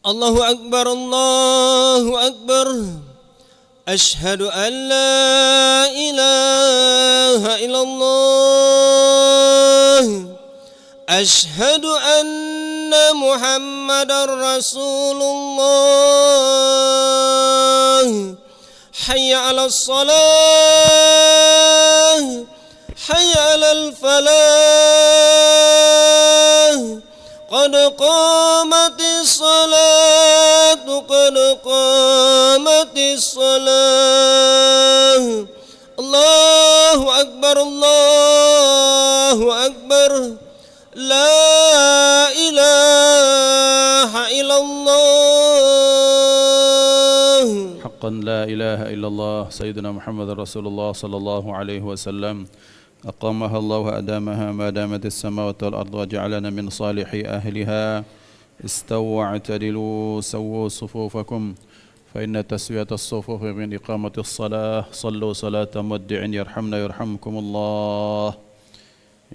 الله أكبر الله أكبر. أشهد أن لا إله إلا الله. أشهد أن محمدا رسول الله. حي على الصلاة، حي على الفلاح. قد قامت الصلاة، قد قامت الصلاة. الله أكبر الله أكبر. لا إله إلا الله. حقا لا إله إلا الله سيدنا محمد رسول الله صلى الله عليه وسلم. أقامها الله وأدامها ما دامت السماوات والأرض وجعلنا من صالح أهلها. استووا واعتدلوا سووا صفوفكم فإن تسوية الصفوف من إقامة الصلاة. صلوا صلاة مودع يرحمنا يرحمكم الله.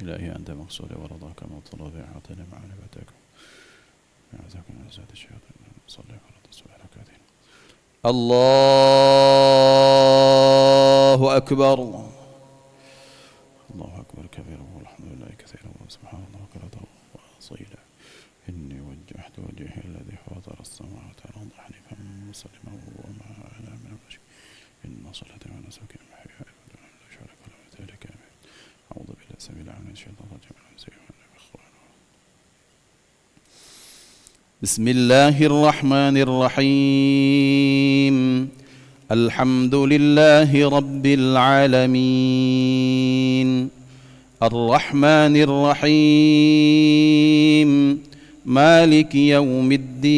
إلهي أنت مقصودي ورضاك مطلوب أعطنا مع نباتكم أعزكم أزاد الشياطين صلي على تصبح ركعتين. الله أكبر. الله أكبر كبيرا والحمد لله كثيرا وسبحان الله بكرة وأصيلا. إني وجهت وجهي الذي فاطر السماوات والأرض حنيفا مسلما وما أنا من المشركين. إن صلاتي ونسكي ومحياي ومماتي لا شريك له وذلك أعوذ بالله السميع العليم من الشيطان الرجيم. بسم الله الرحمن الرحيم. الحمد لله رب العالمين الرحمن الرحيم مالك يوم الدين.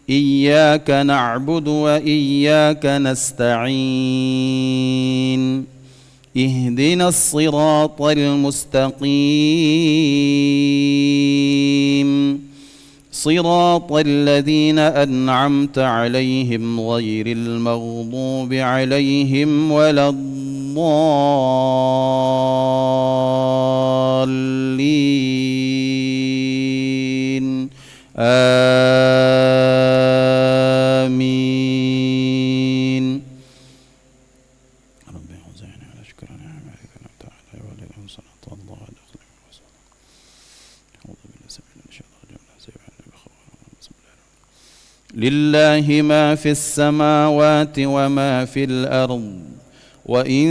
إياك نعبد وإياك نستعين. اهدنا الصراط المستقيم صراط الذين أنعمت عليهم غير المغضوب عليهم ولا الضالين. آمين. رب أوزعني على شكر نعمتك أنعمت علي وعلى صلاة الله على أخلاق وسلم. أعوذ بالله السميع العليم من الشيطان الرجيم. لله ما في السماوات وما في الأرض وإن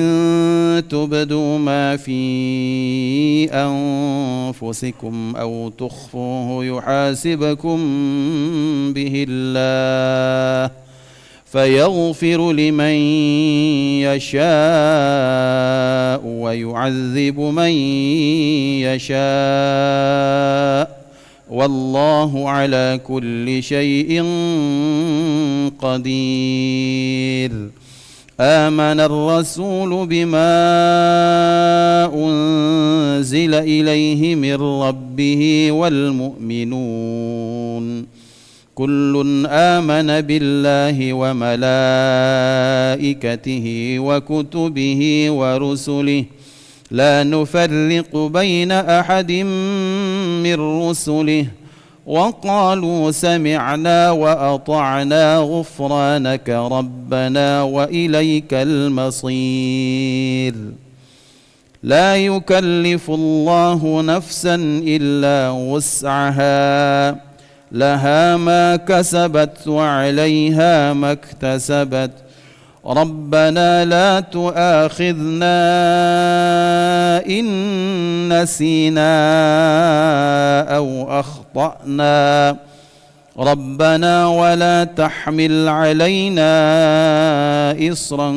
تبدوا ما في أنفسكم أو تخفوه يحاسبكم به الله فيغفر لمن يشاء ويعذب من يشاء والله على كل شيء قدير. آمن الرسول بما أنزل إليه من ربه والمؤمنون كل آمن بالله وملائكته وكتبه ورسله لا نفرق بين أحد من رسله وقالوا سمعنا وأطعنا غفرانك ربنا وإليك المصير. لا يكلف الله نفسا إلا وسعها لها ما كسبت وعليها ما اكتسبت ربنا لا تؤاخذنا إن نسينا أو أخطأنا ربنا ولا تحمل علينا إصرا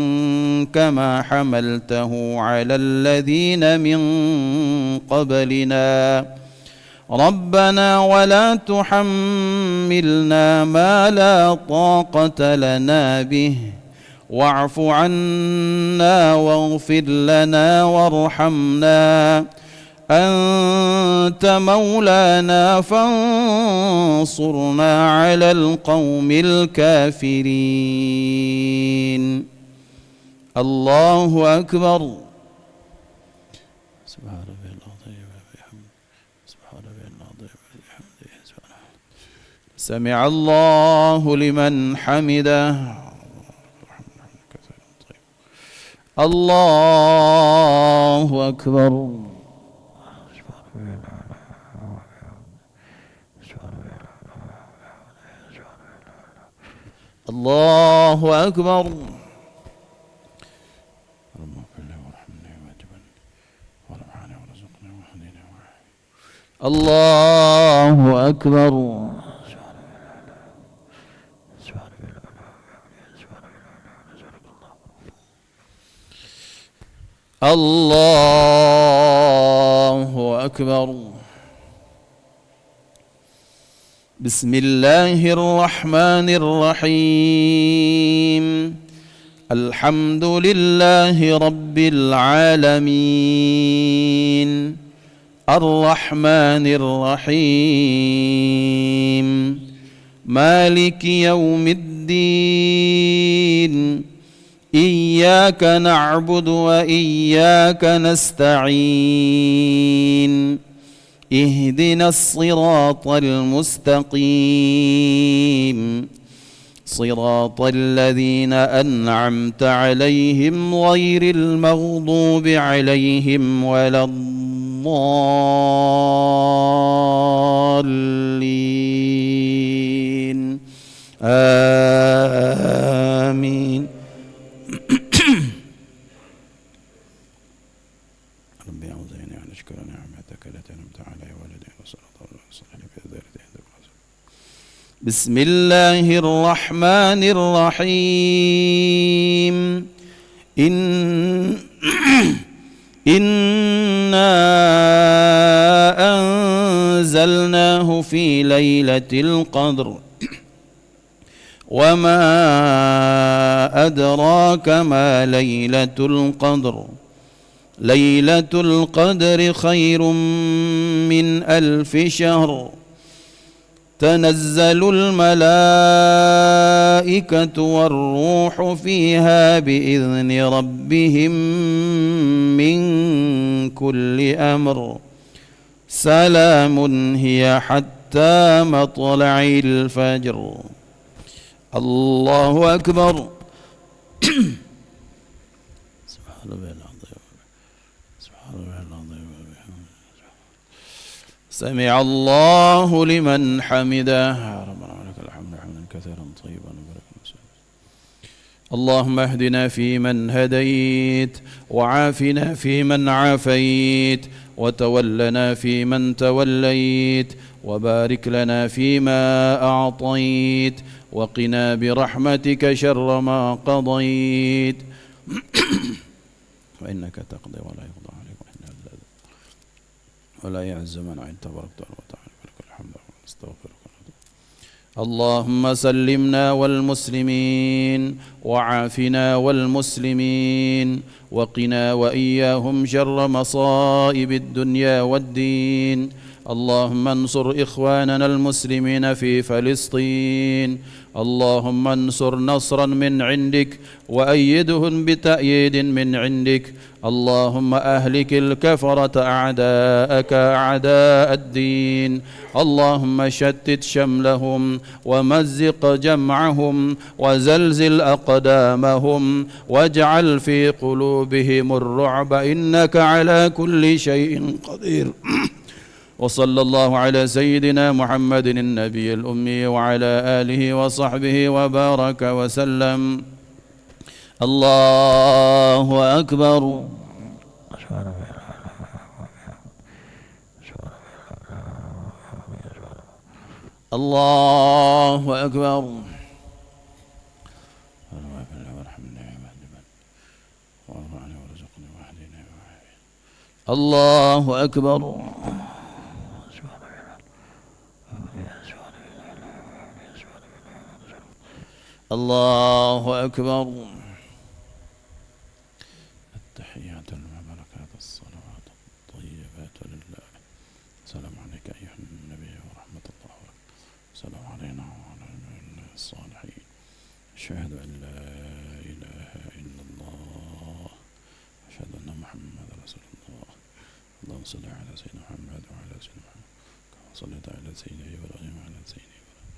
كما حملته على الذين من قبلنا ربنا ولا تحملنا ما لا طاقة لنا به واعف عنا واغفر لنا وارحمنا أنت مولانا فانصرنا على القوم الكافرين. الله أكبر. سبحان ربي العظيم وبحمده سبحان ربي العظيم وبحمده سمع الله لمن حمده. الله أكبر. الله أكبر. الله أكبر. الله أكبر. بسم الله الرحمن الرحيم. الحمد لله رب العالمين الرحمن الرحيم مالك يوم الدين إياك نعبد وإياك نستعين اهدنا الصراط المستقيم صراط الذين أنعمت عليهم غير المغضوب عليهم ولا الضالين آمين. ربي أعوذني أن أشكر نعمتك التي أنعمت علي والدي وصلاة الله وسلم في ذريته. بسم الله الرحمن الرحيم. إنا أنزلناه في ليلة القدر وما أدراك ما ليلة القدر. ليلة القدر خير من 1000 شهر. تنزل الملائكة والروح فيها بإذن ربهم من كل أمر. سلام هي حتى مطلع الفجر. الله أكبر. سبحان الله العظيم. سبحان الله العظيم. سمع الله لمن حمده. ربنا ولك الحمد حمدا كثيرا طيبا مباركا. اللهم اهدنا فيمن هديت وعافنا فيمن عافيت وتولنا فيمن توليت وبارك لنا فيما أعطيت وقنا برحمتك شر ما قضيت فإنك تقضي ولا يقضى عليك ولا يعز من عين تبارك وتعالى لك الحمد ونستغفرك. اللهم سلمنا والمسلمين وعافنا والمسلمين وقنا وإياهم شر مصائب الدنيا والدين. اللهم انصر إخواننا المسلمين في فلسطين. اللهم انصر نصرا من عندك وأيدهم بتأييد من عندك. اللهم أهلك الكفرة أعداءك أعداء الدين. اللهم شتت شملهم ومزق جمعهم وزلزل أقدامهم واجعل في قلوبهم الرعب إنك على كل شيء قدير. وصلى الله على سيدنا محمد النبي الأمي وعلى آله وصحبه وبارك وسلم. الله أكبر. الله أكبر. الله أكبر. الله أكبر. التحيات المباركات الصلوات الطيبات لله. السلام عليك أيها النبي ورحمة الله وبركاته. السلام علينا وعلى الصالحين. أشهد أن لا إله إلا الله. أشهد أن محمد رسول الله. اللهم صل على سيدنا محمد وعلى سيدنا محمد كما صليت على سيدنا إبراهيم وعلى سيدنا إبراهيم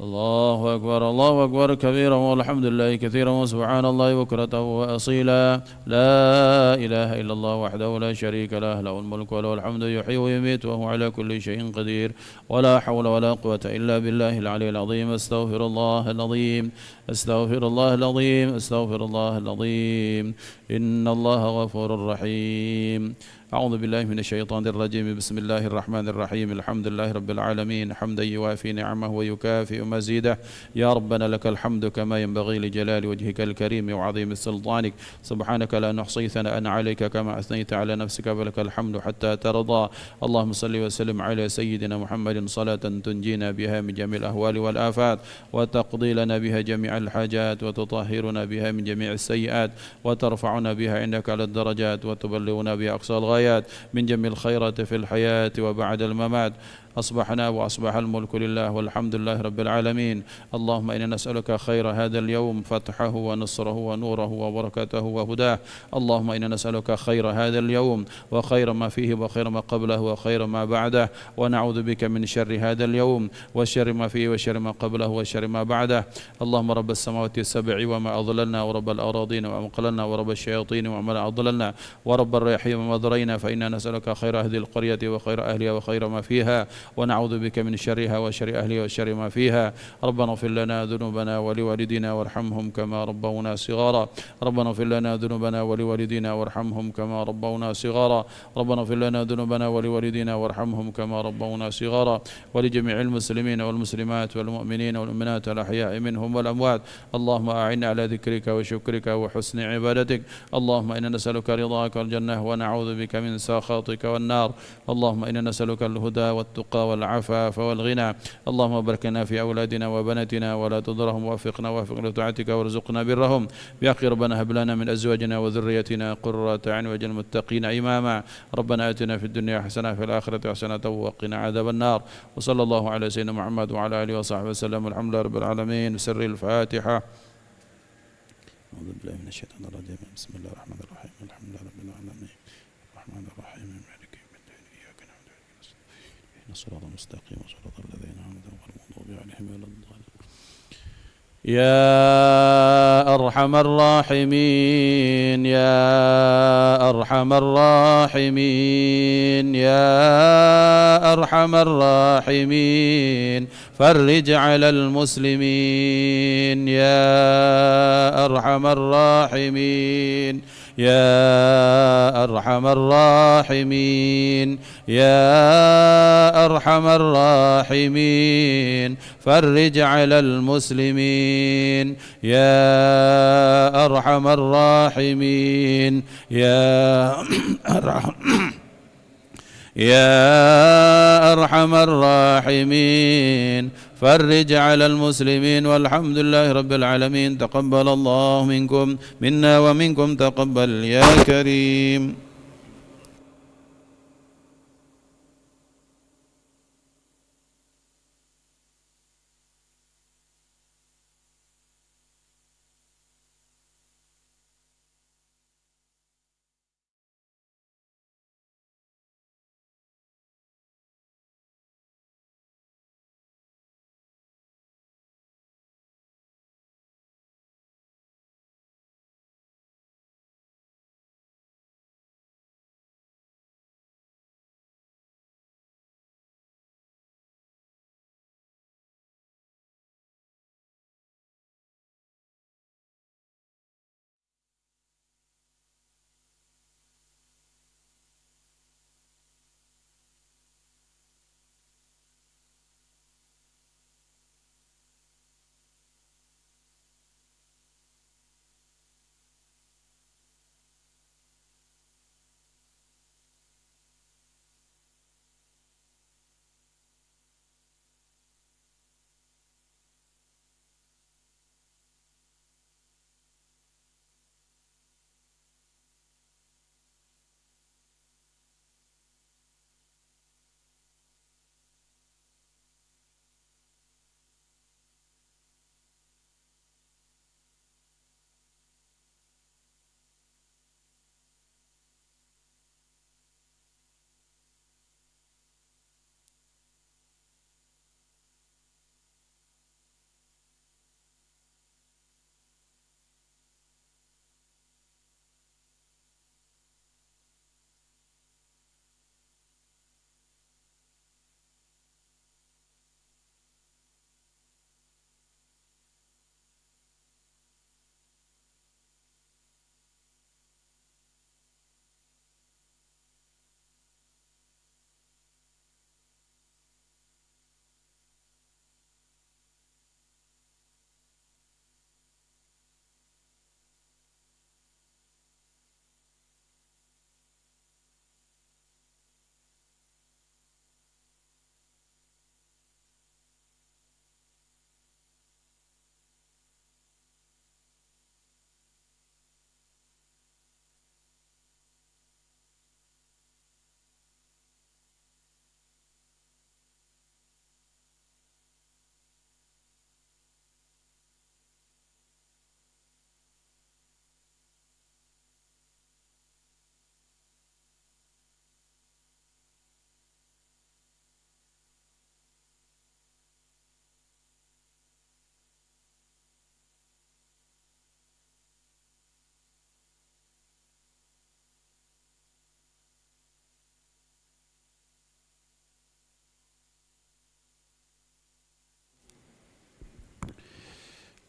الله أكبر الله أكبر كبيرا والحمد لله كثيرا وسبحان الله بكرة وأصيلا لا إله إلا الله وحده لا شريك له له الملك وله الحمد يحيي ويميت وهو على كل شيء قدير ولا حول ولا قوة إلا بالله العلي العظيم أستغفر الله العظيم أستغفر الله العظيم أستغفر الله العظيم إن الله غفور رحيم أعوذ بالله من الشيطان الرجيم بسم الله الرحمن الرحيم الحمد لله رب العالمين حمدا يوافي نعمه ويكافئ مزيده يا ربنا لك الحمد كما ينبغي لجلال وجهك الكريم وعظيم سلطانك سبحانك لا نحصي ثناء عليك كما أثنيت على نفسك فلك الحمد حتى ترضى اللهم صل وسلم على سيدنا محمد صلاة تنجينا بها من جميع الأهوال والآفات وتقضي لنا بها جميع الحاجات وتطهرنا بها من جميع السيئات وترفعنا بها عندك على الدرجات وتبلغنا بها أقصى الغايات من جميع الخيرات في الحياة وبعد الممات أصبحنا وأصبح الملك لله والحمد لله رب العالمين اللهم إنا نسألك خير هذا اليوم فتحه ونصره ونوره وبركته وهداه اللهم إنا نسألك خير هذا اليوم وخير ما فيه وخير ما قبله وخير ما بعده ونعوذ بك من شر هذا اليوم وشر ما فيه وشر ما قبله وشر ما بعده اللهم رب السماوات السبع وما أضللنا ورب الأراضين وما قللنا ورب الشياطين وما أضللنا ورب الرياح وما ضرينا فإنا نسألك خير هذه القرية وخير أهلها وخير ما فيها ونعوذ بك من شرها وشر أهلها وشر ما فيها ربنا اغفر لنا ذنوبنا ولوالدينا وارحمهم كما ربونا صغارا ربنا اغفر لنا ذنوبنا ولوالدينا وارحمهم كما ربونا صغارا ربنا اغفر لنا ذنوبنا ولوالدينا وارحمهم كما ربونا صغارا ولجميع المسلمين والمسلمات والمؤمنين والمؤمنات الأحياء منهم والأموات اللهم أعنا على ذكرك وشكرك وحسن عبادتك اللهم إنا نسألك رضاك والجنة ونعوذ بك من سخطك والنار اللهم إنا نسألك الهدى والتقى والعفاف والغنى اللهم بارك لنا في أولادنا وبناتنا ولا تضرهم ووفقنا لطاعتك وارزقنا برهم بحق ربنا هب لنا من أزواجنا وذريتنا قرة أعين واجعل المتقين إماما ربنا آتنا في الدنيا حسنة في الآخرة حسنة وقنا عذاب النار وصلى الله على سيدنا محمد وعلى آله وصحبه وسلم الحمد لله رب العالمين سر الفاتحة أعوذ بالله من الشيطان الرجيم بسم الله الرحمن الرحيم الحمد لله رب العالمين الرحمن الرحيم مالك يوم الدين إياك نعبد وإياك نستعين اهدنا الصراط المستقيم صراط الذين أنعمت عليهم غير المغضوب عليهم ولا الضالين يا أرحم الراحمين يا أرحم الراحمين يا أرحم الراحمين فرج على المسلمين يا أرحم الراحمين يا أرحم الراحمين يا أرحم الراحمين فرج على المسلمين يا أرحم الراحمين يا أرحم الراحمين فرج على المسلمين والحمد لله رب العالمين تقبل الله منكم منا ومنكم تقبل يا كريم.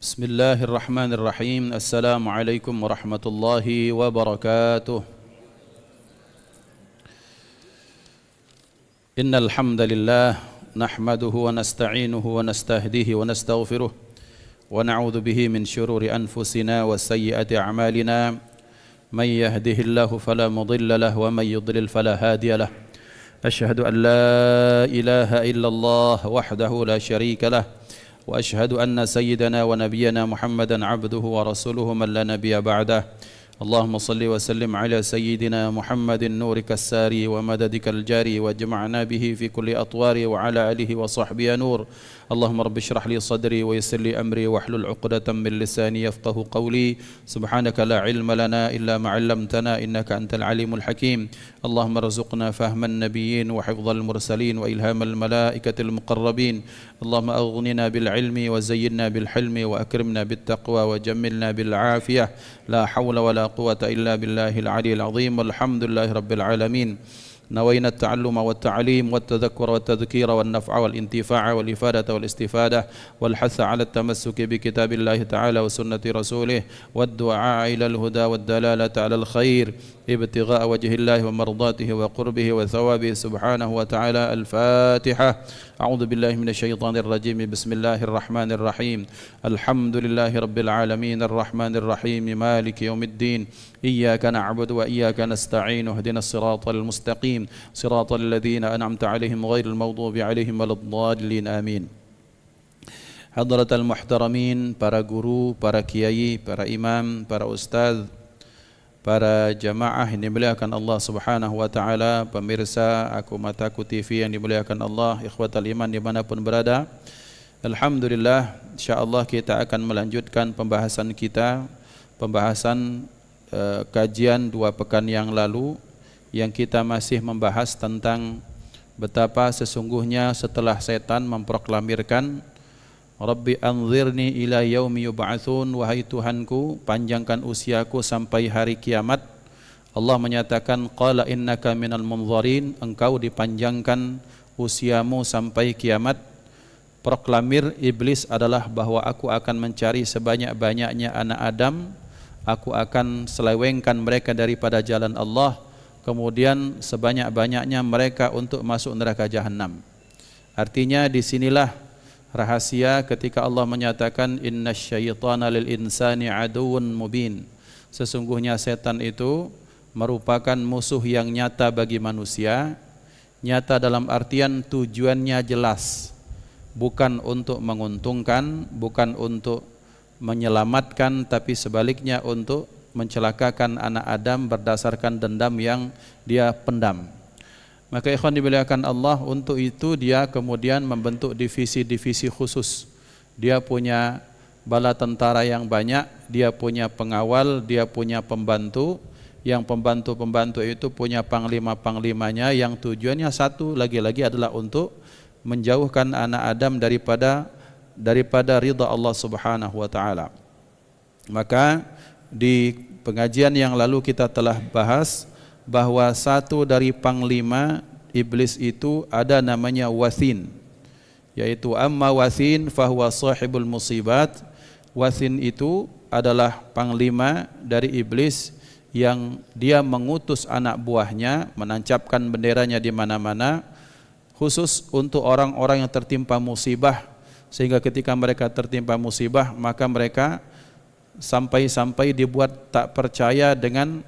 بسم الله الرحمن الرحيم. السلام عليكم ورحمة الله وبركاته. إن الحمد لله نحمده ونستعينه ونستهديه ونستغفره ونعوذ به من شرور أنفسنا وسيئات أعمالنا. من يهده الله فلا مضل له ومن يضلل فلا هادي له. أشهد أن لا إله إلا الله وحده لا شريك له وأشهد أن سيدنا ونبينا محمدا عبده ورسوله من لا نبي بعده. اللهم صل وسلم على سيدنا محمد نورك الساري ومددك الجاري واجمعنا به في كل أطوار وعلى آله وصحبه نور. اللهم رب اشرح لي صدري ويسر لي أمري واحلل عقدة من لساني يفقه قولي. سبحانك لا علم لنا إلا ما علمتنا إنك أنت العليم الحكيم. اللهم ارزقنا فهم النبيين وحفظ المرسلين وإلهام الملائكة المقربين. اللهم أغننا بالعلم وزينا بالحلم وأكرمنا بالتقوى وجملنا بالعافية. لا حول ولا قوة إلا بالله العلي العظيم. والحمد لله رب العالمين. نوينا التعلم والتعليم والتذكر والتذكير والنفع والانتفاع والإفادة والاستفادة والحث على التمسك بكتاب الله تعالى وسنة رسوله والدعاء إلى الهدى والدلالة على الخير ابتغاء وجه الله ومرضاته وقربه وثوابه سبحانه وتعالى. الفاتحة. أعوذ بالله من الشيطان الرجيم. بسم الله الرحمن الرحيم. الحمد لله رب العالمين الرحمن الرحيم مالك يوم الدين. إياك نعبد وإياك نستعين. اهدنا الصراط المستقيم صراط الذين أنعمت عليهم غير المغضوب عليهم ولا الضالين. آمين. Hadratal muhtaramin, para guru, para kiai, para imam, para ustaz, para jamaah yang dimuliakan Allah Subhanahu wa taala, pemirsa Aku Mataku TV yang dimuliakan Allah, ikhwatal iman dimanapun berada. Alhamdulillah, insyaallah kita akan melanjutkan pembahasan kajian 2 pekan yang lalu, yang kita masih membahas tentang betapa sesungguhnya setelah setan memproklamirkan Rabbi anzirni ila yaumi yub'atsun, wahai Tuhanku, panjangkan usiaku sampai hari kiamat. Allah menyatakan qala innaka minal munzarin, engkau dipanjangkan usiamu sampai kiamat. Proklamir iblis adalah bahwa aku akan mencari sebanyak-banyaknya anak Adam, aku akan selewengkan mereka daripada jalan Allah, kemudian sebanyak-banyaknya mereka untuk masuk neraka jahanam. Artinya disinilah rahasia ketika Allah menyatakan innasyaitana lil insani aduwwun mubin. Sesungguhnya setan itu merupakan musuh yang nyata bagi manusia. Nyata dalam artian tujuannya jelas, bukan untuk menguntungkan, bukan untuk menyelamatkan, tapi sebaliknya untuk mencelakakan anak Adam berdasarkan dendam yang dia pendam. Maka ikhwan dimuliakan Allah, untuk itu dia kemudian membentuk divisi-divisi khusus. Dia punya bala tentara yang banyak, dia punya pengawal, dia punya pembantu. Yang pembantu-pembantu itu punya panglima-panglimanya, yang tujuannya satu lagi-lagi adalah untuk menjauhkan anak Adam daripada ridha Allah Subhanahu wa taala. Maka di pengajian yang lalu kita telah bahas bahwa satu dari panglima iblis itu ada namanya Wathin, yaitu amma Wathin fahuwa sahibul musibat. Wathin itu adalah panglima dari iblis yang dia mengutus anak buahnya, menancapkan benderanya di mana-mana, khusus untuk orang-orang yang tertimpa musibah, sehingga ketika mereka tertimpa musibah maka mereka sampai-sampai dibuat tak percaya dengan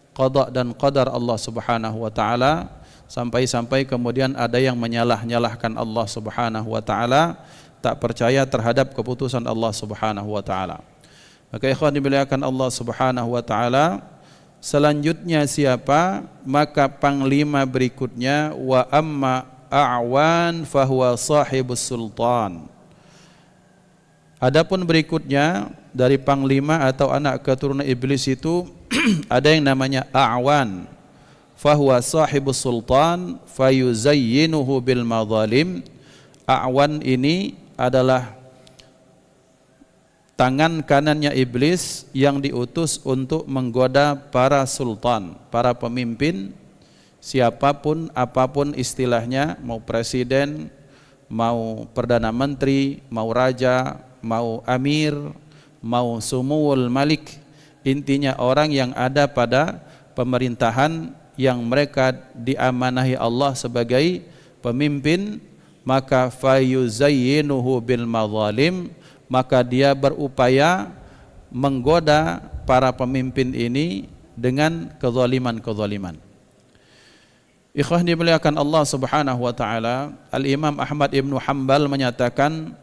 qada dan qadar Allah Subhanahu wa taala, sampai-sampai kemudian ada yang menyalah-nyalahkan Allah Subhanahu wa taala, tak percaya terhadap keputusan Allah Subhanahu wa taala. Maka ikhwan dimuliakan Allah Subhanahu wa taala, selanjutnya siapa? Maka panglima berikutnya wa amma a'wan fahuwa sahibus sultan. Adapun berikutnya dari panglima atau anak keturunan iblis itu ada yang namanya a'wan, fahuwa sahibus sultan fayuzayyinuhu bil madzalim. A'wan ini adalah tangan kanannya iblis yang diutus untuk menggoda para sultan, para pemimpin, siapapun apapun istilahnya, mau presiden, mau perdana menteri, mau raja, mau amir, mau sumuwul malik, intinya orang yang ada pada pemerintahan yang mereka diamanahi Allah sebagai pemimpin, maka fayuzayyinuhu bil madzalim, maka dia berupaya menggoda para pemimpin ini dengan kezaliman-kezaliman. Ikhwah dimuliakan Allah Subhanahu wa taala, Al-Imam Ahmad Ibn Hanbal menyatakan,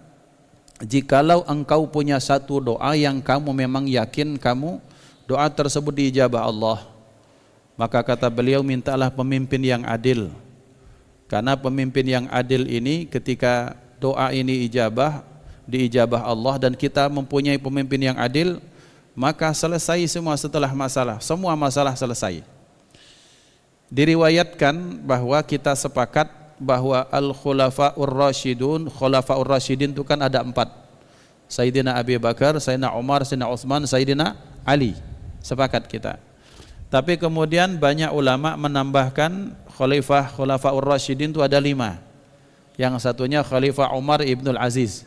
jikalau engkau punya satu doa yang kamu memang yakin kamu doa tersebut diijabah Allah, maka kata beliau, mintalah pemimpin yang adil. Karena pemimpin yang adil ini ketika doa ini diijabah Allah dan kita mempunyai pemimpin yang adil, maka selesai semua setelah semua masalah selesai. Diriwayatkan bahwa kita sepakat bahwa khulafaur rasyidin itu kan ada 4. Sayyidina Abi Bakar, Sayyidina Umar, Sayyidina Utsman, Sayyidina Ali. Sepakat kita. Tapi kemudian banyak ulama menambahkan khulafaur rasyidin itu ada 5. Yang satunya Khalifah Umar Ibnul Aziz.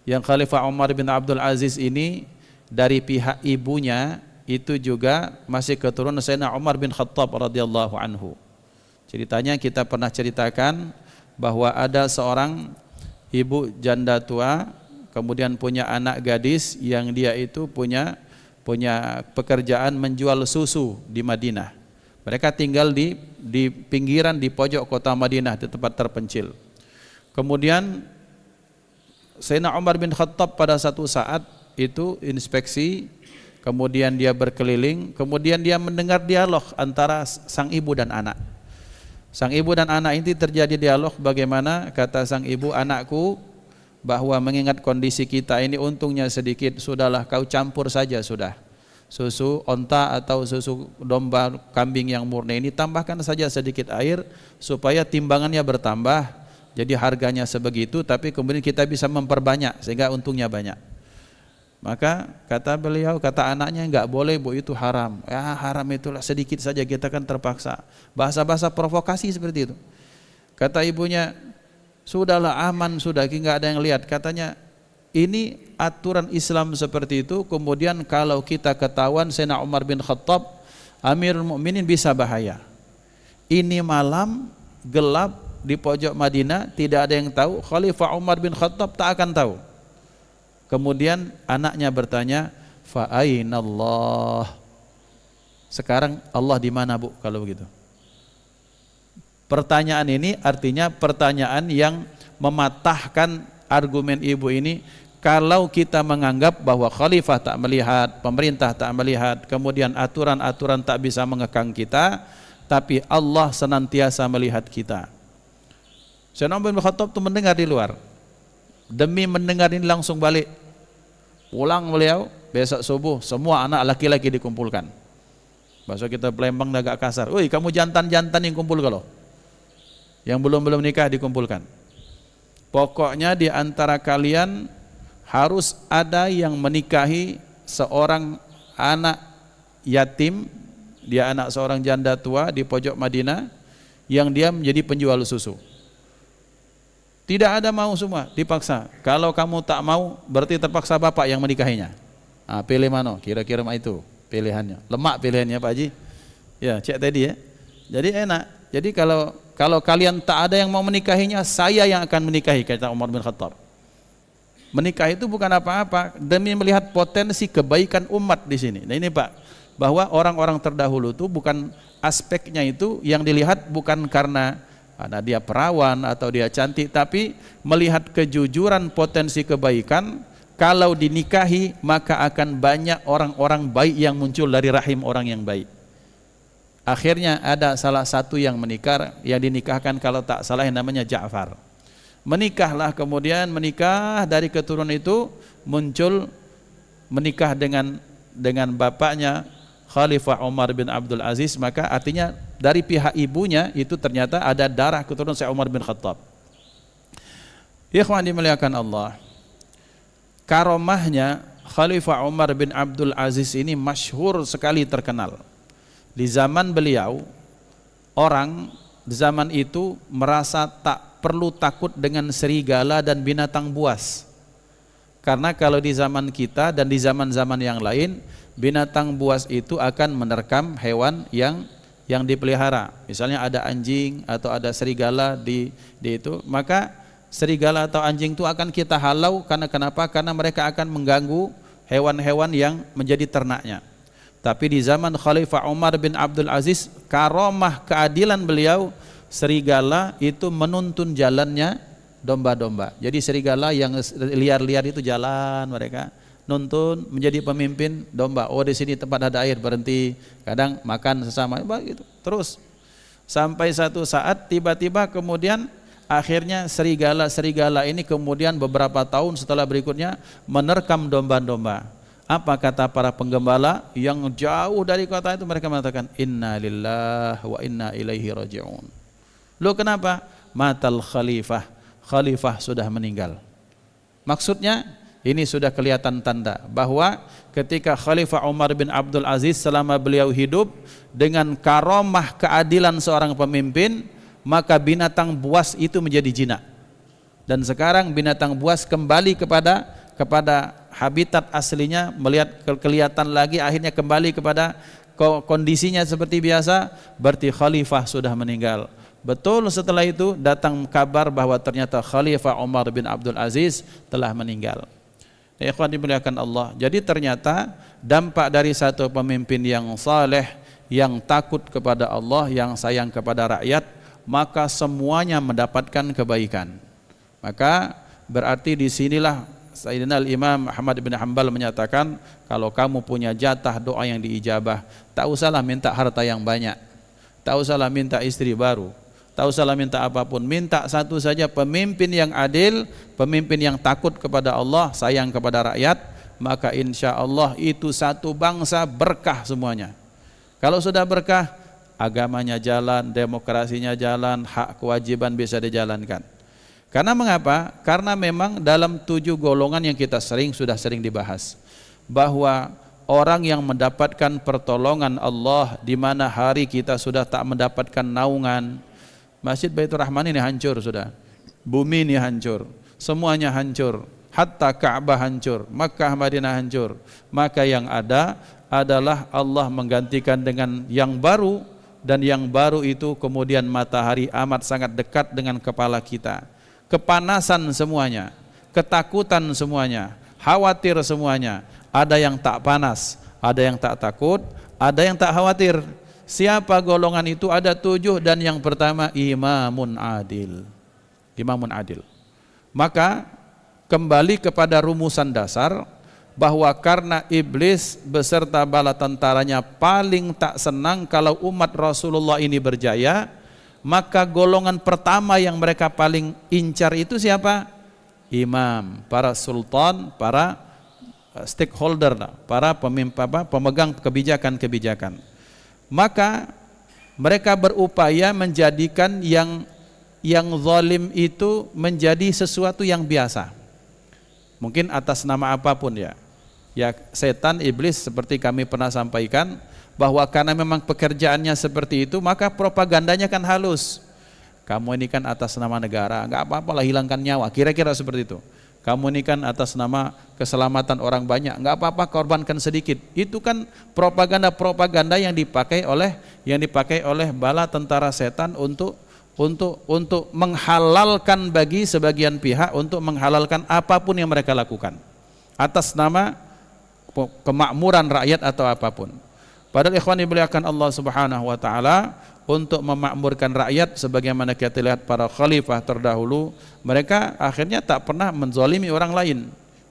Yang Khalifah Umar bin Abdul Aziz ini dari pihak ibunya itu juga masih keturunan Sayyidina Umar bin Khattab radhiyallahu anhu. Ceritanya kita pernah ceritakan bahwa ada seorang ibu janda tua kemudian punya anak gadis yang dia itu punya pekerjaan menjual susu di Madinah. Mereka tinggal di pinggiran di pojok kota Madinah di tempat terpencil. Kemudian Sayyidina Umar bin Khattab pada satu saat itu inspeksi, kemudian dia berkeliling, kemudian dia mendengar dialog antara sang ibu dan anak. Sang ibu dan anak ini terjadi dialog bagaimana kata sang ibu, anakku, bahwa mengingat kondisi kita ini untungnya sedikit, sudahlah kau campur saja sudah. Susu onta atau susu domba kambing yang murni ini tambahkan saja sedikit air supaya timbangannya bertambah. Jadi harganya sebegitu tapi kemudian kita bisa memperbanyak sehingga untungnya banyak. Maka kata beliau, kata anaknya, enggak boleh bu, itu haram. Ya haram itulah sedikit saja, kita kan terpaksa. Bahasa-bahasa provokasi seperti itu. Kata ibunya, sudahlah aman sudah, enggak ada yang lihat. Katanya, ini aturan Islam seperti itu. Kemudian kalau kita ketahuan Sayyidina Umar bin Khattab Amirul Mukminin bisa bahaya. Ini malam gelap di pojok Madinah, tidak ada yang tahu. Khalifah Umar bin Khattab tak akan tahu. Kemudian anaknya bertanya, fa ainallah? Sekarang Allah di mana bu kalau begitu? Pertanyaan ini artinya pertanyaan yang mematahkan argumen ibu ini. Kalau kita menganggap bahwa khalifah tak melihat, pemerintah tak melihat, kemudian aturan-aturan tak bisa mengekang kita, tapi Allah senantiasa melihat kita. Sayyidina Umar bin Khattab itu mendengar di luar. Demi mendengar ini langsung balik. Pulang beliau, besok subuh semua anak laki-laki dikumpulkan. Bahasa kita Palembang agak kasar. Woi, kamu jantan-jantan yang kumpul kalau. Yang belum nikah dikumpulkan. Pokoknya di antara kalian harus ada yang menikahi seorang anak yatim, dia anak seorang janda tua di pojok Madinah yang dia menjadi penjual susu. Tidak ada mau, semua dipaksa. Kalau kamu tak mau berarti terpaksa bapak yang menikahinya. Nah, pilih mana? Kira-kira itu pilihannya. Lemak pilihannya Pak Haji. Ya, cek tadi ya. Jadi enak. Jadi kalau kalian tak ada yang mau menikahinya, saya yang akan menikahi, kata Umar bin Khattab. Menikah itu bukan apa-apa demi melihat potensi kebaikan umat di sini. Nah ini Pak, bahwa orang-orang terdahulu itu bukan aspeknya itu yang dilihat bukan karena dia perawan atau dia cantik, tapi melihat kejujuran potensi kebaikan. Kalau dinikahi maka akan banyak orang-orang baik yang muncul dari rahim orang yang baik. Akhirnya ada salah satu yang dinikahkan kalau tak salah yang namanya Ja'far. Menikahlah, kemudian menikah dari keturunan itu muncul menikah dengan bapaknya Khalifah Umar bin Abdul Aziz, maka artinya dari pihak ibunya itu ternyata ada darah keturunan Sayyidina Umar bin Khattab. Ikhwan dimuliakan Allah, karomahnya Khalifah Umar bin Abdul Aziz ini masyhur sekali, terkenal. Di zaman beliau, orang di zaman itu merasa tak perlu takut dengan serigala dan binatang buas. Karena kalau di zaman kita dan di zaman-zaman yang lain, binatang buas itu akan menerkam hewan yang dipelihara. Misalnya ada anjing atau ada serigala di itu, maka serigala atau anjing itu akan kita halau. Karena kenapa? Karena mereka akan mengganggu hewan-hewan yang menjadi ternaknya. Tapi di zaman Khalifah Umar bin Abdul Aziz, karomah keadilan beliau, serigala itu menuntun jalannya domba-domba. Jadi serigala yang liar-liar itu jalan, mereka nuntun menjadi pemimpin domba. Oh, di sini tempat ada air, berhenti. Kadang makan sesama begitu. Terus sampai satu saat tiba-tiba kemudian akhirnya serigala ini kemudian beberapa tahun setelah berikutnya menerkam domba-domba. Apa kata para penggembala yang jauh dari kota itu? Mereka mengatakan inna lillahi wa inna ilaihi raji'un. Loh, kenapa? Matal khalifah sudah meninggal. Maksudnya ini sudah kelihatan tanda bahwa ketika Khalifah Umar bin Abdul Aziz selama beliau hidup dengan karomah keadilan seorang pemimpin, maka binatang buas itu menjadi jinak. Dan sekarang binatang buas kembali kepada habitat aslinya, melihat kelihatan lagi, akhirnya kembali kepada kondisinya seperti biasa, berarti khalifah sudah meninggal. Betul, setelah itu datang kabar bahwa ternyata Khalifah Umar bin Abdul Aziz telah meninggal. Ya ikhwan dimuliakan Allah. Jadi ternyata dampak dari satu pemimpin yang saleh, yang takut kepada Allah, yang sayang kepada rakyat, maka semuanya mendapatkan kebaikan. Maka berarti disinilah Sayyidina Imam Ahmad bin Hanbal menyatakan, kalau kamu punya jatah doa yang diijabah, tak usahlah minta harta yang banyak, tak usahlah minta istri baru, tak usahlah minta apapun, minta satu saja, pemimpin yang adil, pemimpin yang takut kepada Allah, sayang kepada rakyat, maka insya Allah itu satu bangsa berkah semuanya. Kalau sudah berkah, agamanya jalan, demokrasinya jalan, hak kewajiban bisa dijalankan. Karena mengapa? Karena memang dalam 7 golongan yang kita sudah sering dibahas, bahwa orang yang mendapatkan pertolongan Allah di mana hari kita sudah tak mendapatkan naungan. Masjid Baitur Rahman ini hancur sudah, bumi ini hancur, semuanya hancur, hatta Ka'bah hancur, Makkah Madinah hancur. Maka yang ada adalah Allah menggantikan dengan yang baru, dan yang baru itu kemudian matahari amat sangat dekat dengan kepala kita. Kepanasan semuanya, ketakutan semuanya, khawatir semuanya. Ada yang tak panas, ada yang tak takut, ada yang tak khawatir. Siapa golongan itu? Ada 7, dan yang pertama imamun adil. Imamun adil. Maka kembali kepada rumusan dasar bahwa karena iblis beserta bala tentaranya paling tak senang kalau umat Rasulullah ini berjaya, maka golongan pertama yang mereka paling incar itu siapa? Imam, para sultan, para stakeholder, para pemegang kebijakan-kebijakan. Maka mereka berupaya menjadikan yang zalim itu menjadi sesuatu yang biasa. Mungkin atas nama apapun ya. Ya, setan, iblis, seperti kami pernah sampaikan, bahwa karena memang pekerjaannya seperti itu, maka propagandanya kan halus. Kamu ini kan atas nama negara, enggak apa-apalah hilangkan nyawa, kira-kira seperti itu. Kamu ini kan atas nama keselamatan orang banyak, enggak apa-apa korbankan sedikit. Itu kan propaganda-propaganda yang dipakai oleh bala tentara setan untuk menghalalkan bagi sebagian pihak, untuk menghalalkan apapun yang mereka lakukan atas nama kemakmuran rakyat atau apapun. Padahal ikhwan dimuliakan Allah Subhanahu wa taala, untuk memakmurkan rakyat sebagaimana kita lihat para khalifah terdahulu, mereka akhirnya tak pernah menzalimi orang lain.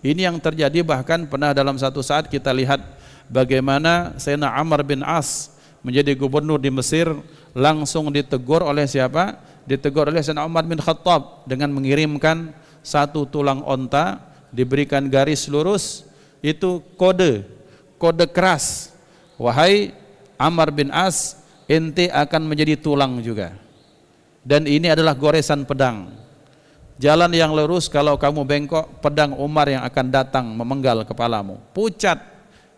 Ini yang terjadi, bahkan pernah dalam satu saat kita lihat bagaimana Sayyidina Amr bin As menjadi gubernur di Mesir, langsung ditegur oleh siapa? Ditegur oleh Sayyidina Umar bin Khattab dengan mengirimkan 1 tulang onta, diberikan garis lurus, itu kode keras. Wahai Amr bin As, ente akan menjadi tulang juga, dan ini adalah goresan pedang. Jalan yang lurus, kalau kamu bengkok, pedang Umar yang akan datang memenggal kepalamu. Pucat.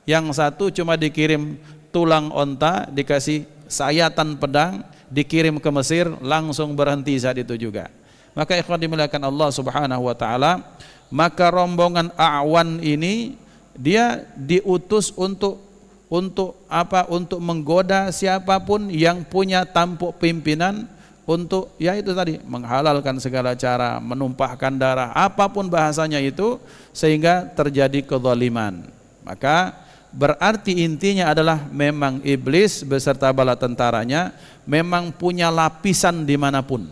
Yang satu cuma dikirim tulang onta, dikasih sayatan pedang, dikirim ke Mesir, langsung berhenti saat itu juga. Maka ikhwan dimuliakan Allah Subhanahu wa taala, maka rombongan A'wan ini dia diutus untuk apa? Untuk menggoda siapapun yang punya tampuk pimpinan untuk ya itu tadi, menghalalkan segala cara, menumpahkan darah, apapun bahasanya itu, sehingga terjadi kezaliman. Maka berarti intinya adalah memang iblis beserta bala tentaranya memang punya lapisan dimanapun,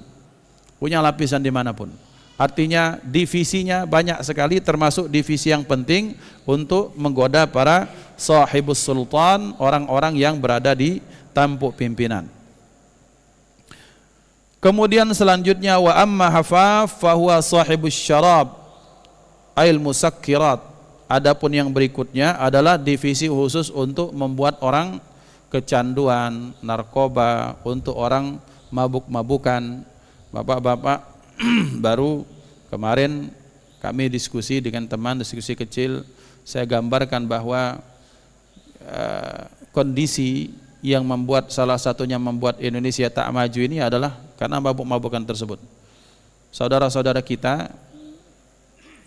punya lapisan dimanapun. Artinya divisinya banyak sekali, termasuk divisi yang penting untuk menggoda para sahibus sultan, orang-orang yang berada di tampuk pimpinan. Kemudian selanjutnya wa amma hafaf fahuwa sahibus syarab ail musakkirat. Adapun yang berikutnya adalah divisi khusus untuk membuat orang kecanduan narkoba, untuk orang mabuk-mabukan. Bapak-bapak, baru kemarin kami diskusi dengan teman, diskusi kecil, saya gambarkan bahwa kondisi yang membuat, salah satunya membuat Indonesia tak maju ini adalah karena mabuk-mabukan tersebut. Saudara-saudara kita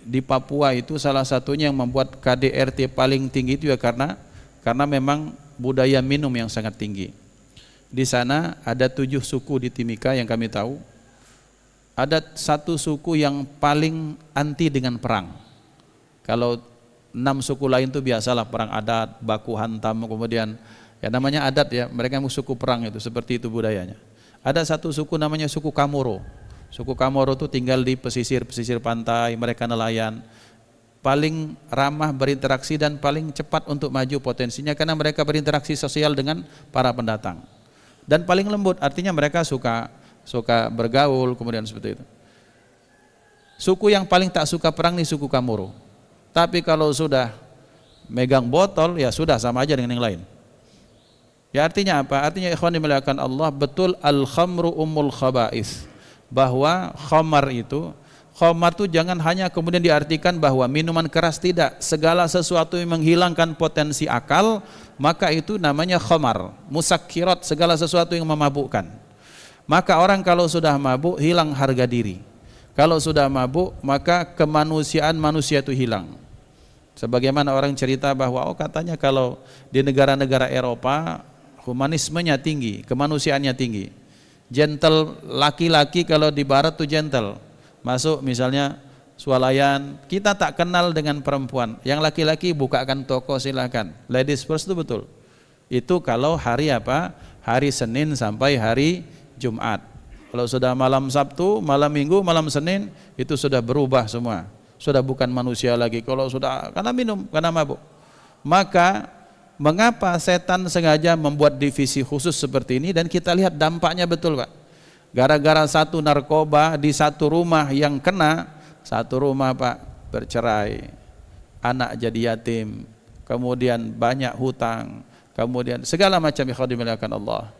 di Papua itu salah satunya yang membuat KDRT paling tinggi itu ya karena memang budaya minum yang sangat tinggi. Di sana ada 7 suku di Timika yang kami tahu. Ada 1 suku yang paling anti dengan perang. Kalau 6 suku lain itu biasalah perang adat, baku hantam, kemudian ya namanya adat ya, mereka suku perang itu, seperti itu budayanya. Ada 1 suku namanya suku Kamoro. Suku Kamoro itu tinggal di pesisir pantai, mereka nelayan. Paling ramah berinteraksi dan paling cepat untuk maju potensinya karena mereka berinteraksi sosial dengan para pendatang. Dan paling lembut, artinya mereka suka bergaul, kemudian seperti itu. Suku yang paling tak suka perang nih suku Kamoro. Tapi kalau sudah megang botol ya sudah sama aja dengan yang lain. Ya artinya apa? Artinya ikhwan dimuliakan Allah, betul al-khamru ummul khaba'is, bahwa khamar itu jangan hanya kemudian diartikan bahwa minuman keras, tidak. Segala sesuatu yang menghilangkan potensi akal, maka itu namanya khamar. Musakkirat, segala sesuatu yang memabukkan. Maka orang kalau sudah mabuk hilang harga diri. Kalau sudah mabuk maka kemanusiaan manusia itu hilang. Sebagaimana orang cerita bahwa katanya kalau di negara-negara Eropa humanismenya tinggi, kemanusiaannya tinggi. Gentle laki-laki kalau di barat tuh gentle. Masuk misalnya swalayan, kita tak kenal dengan perempuan. Yang laki-laki bukakan toko silakan. Ladies first itu betul. Itu kalau hari apa? Hari Senin sampai hari Jumat. Kalau sudah malam Sabtu, malam Minggu, malam Senin itu sudah berubah semua. Sudah bukan manusia lagi. Kalau sudah karena minum, karena mabuk. Maka mengapa setan sengaja membuat divisi khusus seperti ini, dan kita lihat dampaknya betul Pak. Gara-gara satu narkoba di satu rumah yang kena, satu rumah Pak bercerai, anak jadi yatim, kemudian banyak hutang, kemudian segala macam. Ikhwan dimuliakan Allah.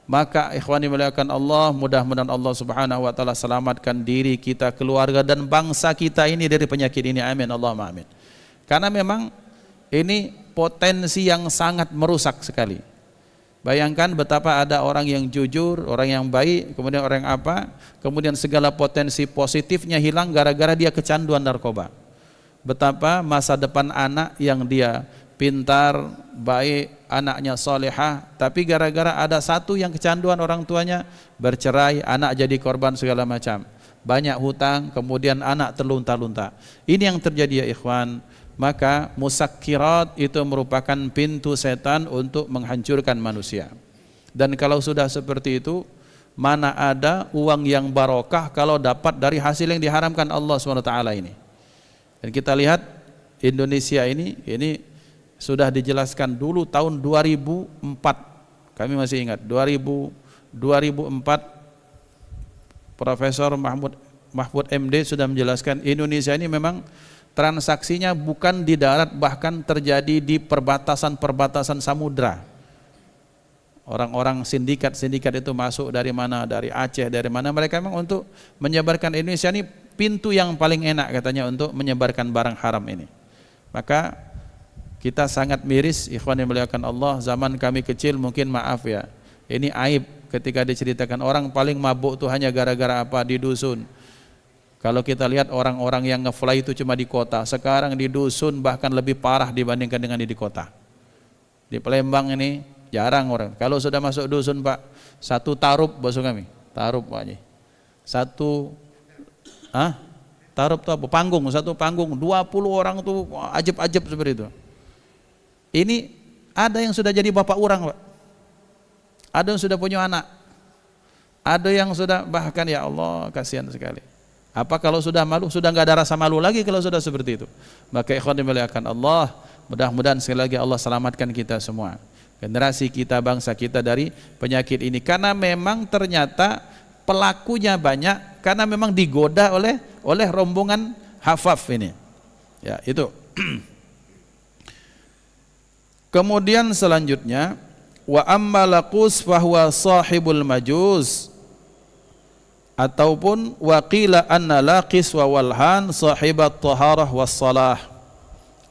Maka ikhwan dimuliakan Allah, mudah-mudahan Allah Subhanahu wa taala selamatkan diri kita, keluarga dan bangsa kita ini dari penyakit ini. Amin Allahumma amin. Karena memang ini potensi yang sangat merusak sekali. Bayangkan betapa ada orang yang jujur, orang yang baik, kemudian orang yang apa, kemudian segala potensi positifnya hilang gara-gara dia kecanduan narkoba. Betapa masa depan anak yang dia pintar, baik, anaknya solehah, tapi gara-gara ada satu yang kecanduan orang tuanya, bercerai, anak jadi korban segala macam, banyak hutang, kemudian anak terlunta-lunta. Ini yang terjadi ya ikhwan. Maka musakkirat itu merupakan pintu setan untuk menghancurkan manusia. Dan kalau sudah seperti itu, mana ada uang yang barokah kalau dapat dari hasil yang diharamkan Allah SWT ini. Dan kita lihat Indonesia ini sudah dijelaskan dulu tahun 2004, kami masih ingat 2004 Profesor Mahfud MD sudah menjelaskan Indonesia ini memang transaksinya bukan di darat, bahkan terjadi di perbatasan samudra. Orang-orang sindikat itu masuk dari mana, dari Aceh, dari mana, mereka memang untuk menyebarkan. Indonesia ini pintu yang paling enak katanya untuk menyebarkan barang haram ini. Maka kita sangat miris ikhwan yang dimuliakan Allah, zaman kami kecil mungkin maaf ya, ini aib ketika diceritakan orang paling mabuk itu hanya gara-gara apa, di dusun Kalau kita lihat orang-orang yang nge-fly itu cuma di kota, sekarang di dusun bahkan lebih parah dibandingkan dengan di kota. Di Palembang ini jarang orang. Kalau sudah masuk dusun Pak, satu tarup basuh kami, tarup Pak Haji. Tarup itu apa? Panggung, satu panggung, 20 orang tuh ajab-ajab seperti itu. Ini ada yang sudah jadi bapak orang Pak. Ada yang sudah punya anak. Ada yang sudah, bahkan ya Allah kasihan sekali. Apa kalau sudah malu, sudah nggak ada rasa malu lagi kalau sudah seperti itu. Maka ikhwan dimuliakan Allah, mudah-mudahan sekali lagi Allah selamatkan kita semua, generasi kita, bangsa kita dari penyakit ini. Karena memang ternyata pelakunya banyak, karena memang digoda oleh rombongan hafaf ini. Ya, itu. Kemudian selanjutnya, wa amma laqus fahuwa sahibul majuz, ataupun waqila anna laqis wa walhan sahibat taharah was salah.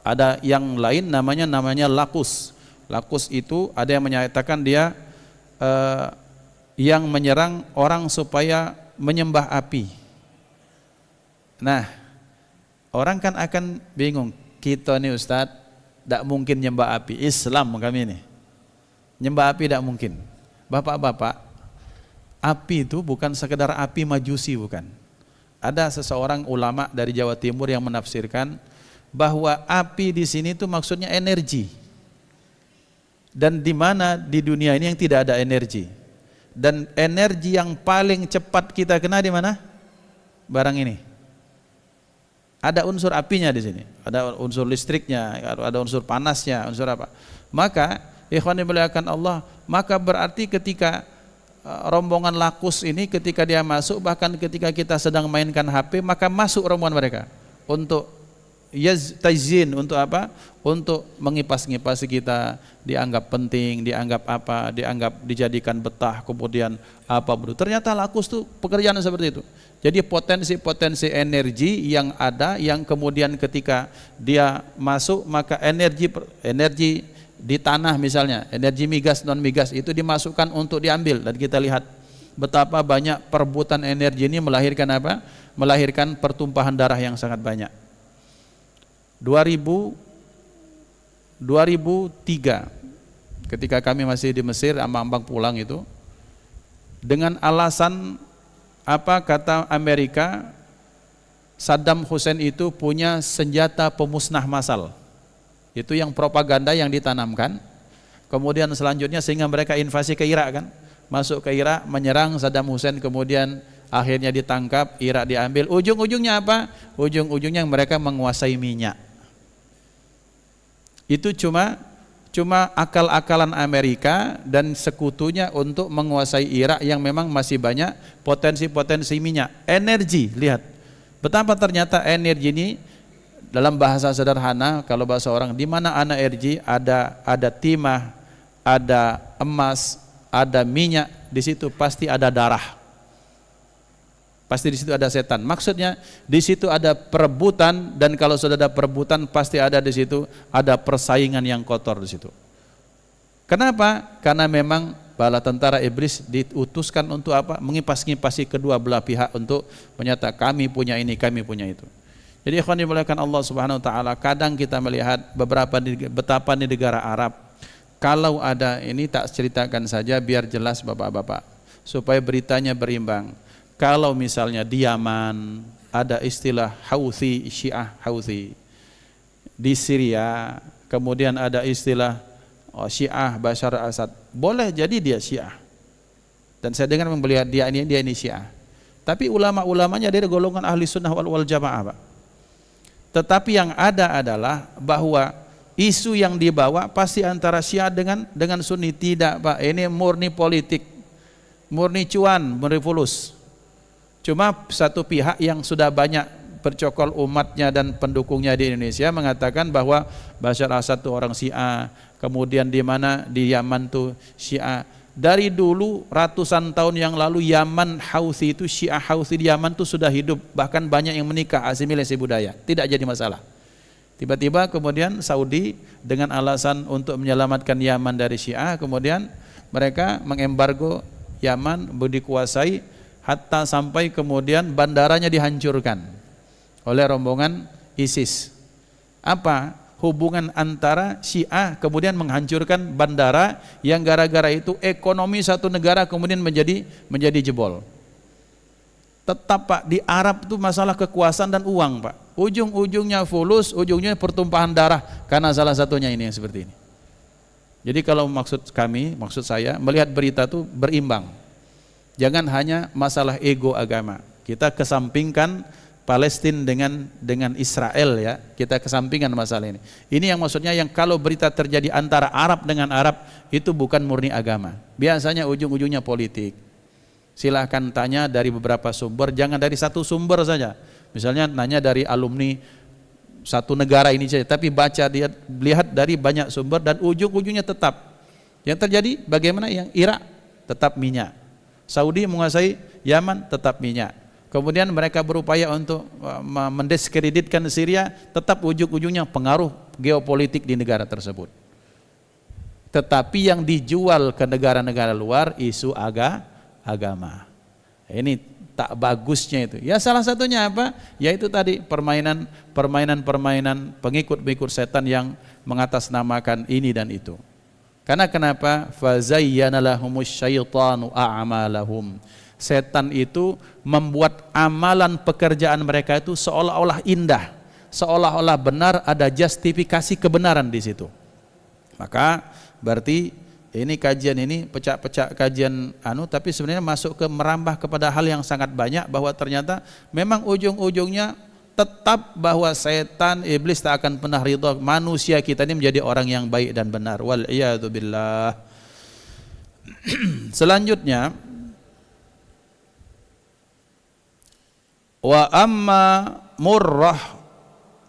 Ada yang lain namanya laqus. Laqus itu ada yang menyatakan dia yang menyerang orang supaya menyembah api. Nah, orang kan akan bingung, kita nih Ustaz tidak mungkin nyembah api, Islam kami ini nyembah api tidak mungkin. Bapak-bapak, api itu bukan sekedar api majusi, bukan. Ada seseorang ulama dari Jawa Timur yang menafsirkan bahwa api di sini itu maksudnya energi. Dan di mana di dunia ini yang tidak ada energi? Dan energi yang paling cepat kita kena di mana? Barang ini. Ada unsur apinya di sini, ada unsur listriknya, ada unsur panasnya, unsur apa? Maka ikhwan dimuliakan Allah, maka berarti ketika rombongan Laqus ini ketika dia masuk, bahkan ketika kita sedang mainkan HP, maka masuk rombongan mereka untuk tajzin, untuk apa? Untuk mengipas-ngipasi kita, dianggap penting, dianggap apa? Dianggap dijadikan betah, kemudian apa bro? Ternyata Laqus tuh pekerjaan seperti itu. Jadi potensi-potensi energi yang ada, yang kemudian ketika dia masuk, maka energi di tanah misalnya, energi migas, non migas itu dimasukkan untuk diambil. Dan kita lihat betapa banyak perebutan energi ini melahirkan apa? Melahirkan pertumpahan darah yang sangat banyak. 2003 ketika kami masih di Mesir, ambang-ambang pulang itu, dengan alasan apa kata Amerika, Saddam Hussein itu punya senjata pemusnah massal. Itu yang propaganda yang ditanamkan. Kemudian selanjutnya sehingga mereka invasi ke Irak kan, masuk ke Irak, menyerang Saddam Hussein, kemudian akhirnya ditangkap, Irak diambil. Ujung-ujungnya apa? Ujung-ujungnya mereka menguasai minyak. Itu cuma akal-akalan Amerika dan sekutunya untuk menguasai Irak yang memang masih banyak potensi-potensi minyak. Energi, lihat betapa ternyata energi ini dalam bahasa sederhana, kalau bahasa orang, di mana ada energi, ada timah, ada emas, ada minyak, di situ pasti ada darah. Pasti di situ ada setan. Maksudnya di situ ada perebutan, dan kalau sudah ada perebutan pasti ada di situ ada persaingan yang kotor di situ. Kenapa? Karena memang bala tentara iblis diutuskan untuk apa? Mengipas-ngipasi kedua belah pihak untuk menyatakan kami punya ini, kami punya itu. Jadi ikhwan dimuliakan Allah Subhanahu wa taala, kadang kita melihat betapa di negara Arab, kalau ada ini tak ceritakan saja biar jelas Bapak-bapak, supaya beritanya berimbang. Kalau misalnya di Yaman ada istilah Houthi, Syiah Houthi. Di Syria kemudian ada istilah Syiah Bashar al-Assad. Boleh jadi dia Syiah. Dan saya dengar melihat dia ini Syiah. Tapi ulama-ulamanya dari golongan ahli sunnah wal jamaah, Pak. Tetapi yang ada adalah bahwa isu yang dibawa pasti antara Syiah dengan Sunni. Tidak, Pak, ini murni politik, murni cuan, murni fulus. Cuma satu pihak yang sudah banyak bercokol umatnya dan pendukungnya di Indonesia mengatakan bahwa Bashar al-Assad itu orang Syiah, kemudian di mana di Yaman tuh Syiah. Dari dulu ratusan tahun yang lalu Yaman Houthi itu, Syiah Houthi di Yaman itu sudah hidup, bahkan banyak yang menikah, asimilasi budaya, tidak jadi masalah. Tiba-tiba kemudian Saudi dengan alasan untuk menyelamatkan Yaman dari Syiah, kemudian mereka mengembargo Yaman, dikuasai. hatta sampai kemudian bandaranya dihancurkan oleh rombongan ISIS. Apa hubungan antara Syiah kemudian menghancurkan bandara yang gara-gara itu ekonomi satu negara kemudian menjadi jebol? Tetap Pak, di Arab itu masalah kekuasaan dan uang Pak. Ujung-ujungnya fulus, ujungnya pertumpahan darah karena salah satunya ini yang seperti ini. Jadi kalau maksud saya melihat berita itu berimbang. Jangan hanya masalah ego agama. Kita kesampingkan Palestina dengan Israel ya. Kita kesampingkan masalah ini. Ini yang maksudnya yang kalau berita terjadi antara Arab dengan Arab itu bukan murni agama. Biasanya ujung-ujungnya politik. Silahkan tanya dari beberapa sumber, jangan dari satu sumber saja. Misalnya nanya dari alumni satu negara ini saja, tapi lihat dari banyak sumber dan ujung-ujungnya tetap. Yang terjadi bagaimana? Yang Irak tetap minyak. Saudi menguasai Yaman tetap minyak. Kemudian mereka berupaya untuk mendiskreditkan Syria, tetap ujung-ujungnya pengaruh geopolitik di negara tersebut. Tetapi yang dijual ke negara-negara luar isu agama. Ini tak bagusnya itu. Ya salah satunya apa? Yaitu tadi permainan pengikut-pengikut setan yang mengatasnamakan ini dan itu. Karena kenapa? Fazayyana lahumus syaitanu a'malahum. Setan itu membuat amalan pekerjaan mereka itu seolah-olah indah, seolah-olah benar, ada justifikasi kebenaran di situ. Maka berarti ini kajian ini pecah-pecah kajian tapi sebenarnya masuk ke merambah kepada hal yang sangat banyak, bahwa ternyata memang ujung-ujungnya tetap bahwa setan, iblis tak akan pernah ridha manusia kita ini menjadi orang yang baik dan benar. Wal iyadu billah. Selanjutnya, wa amma Murrah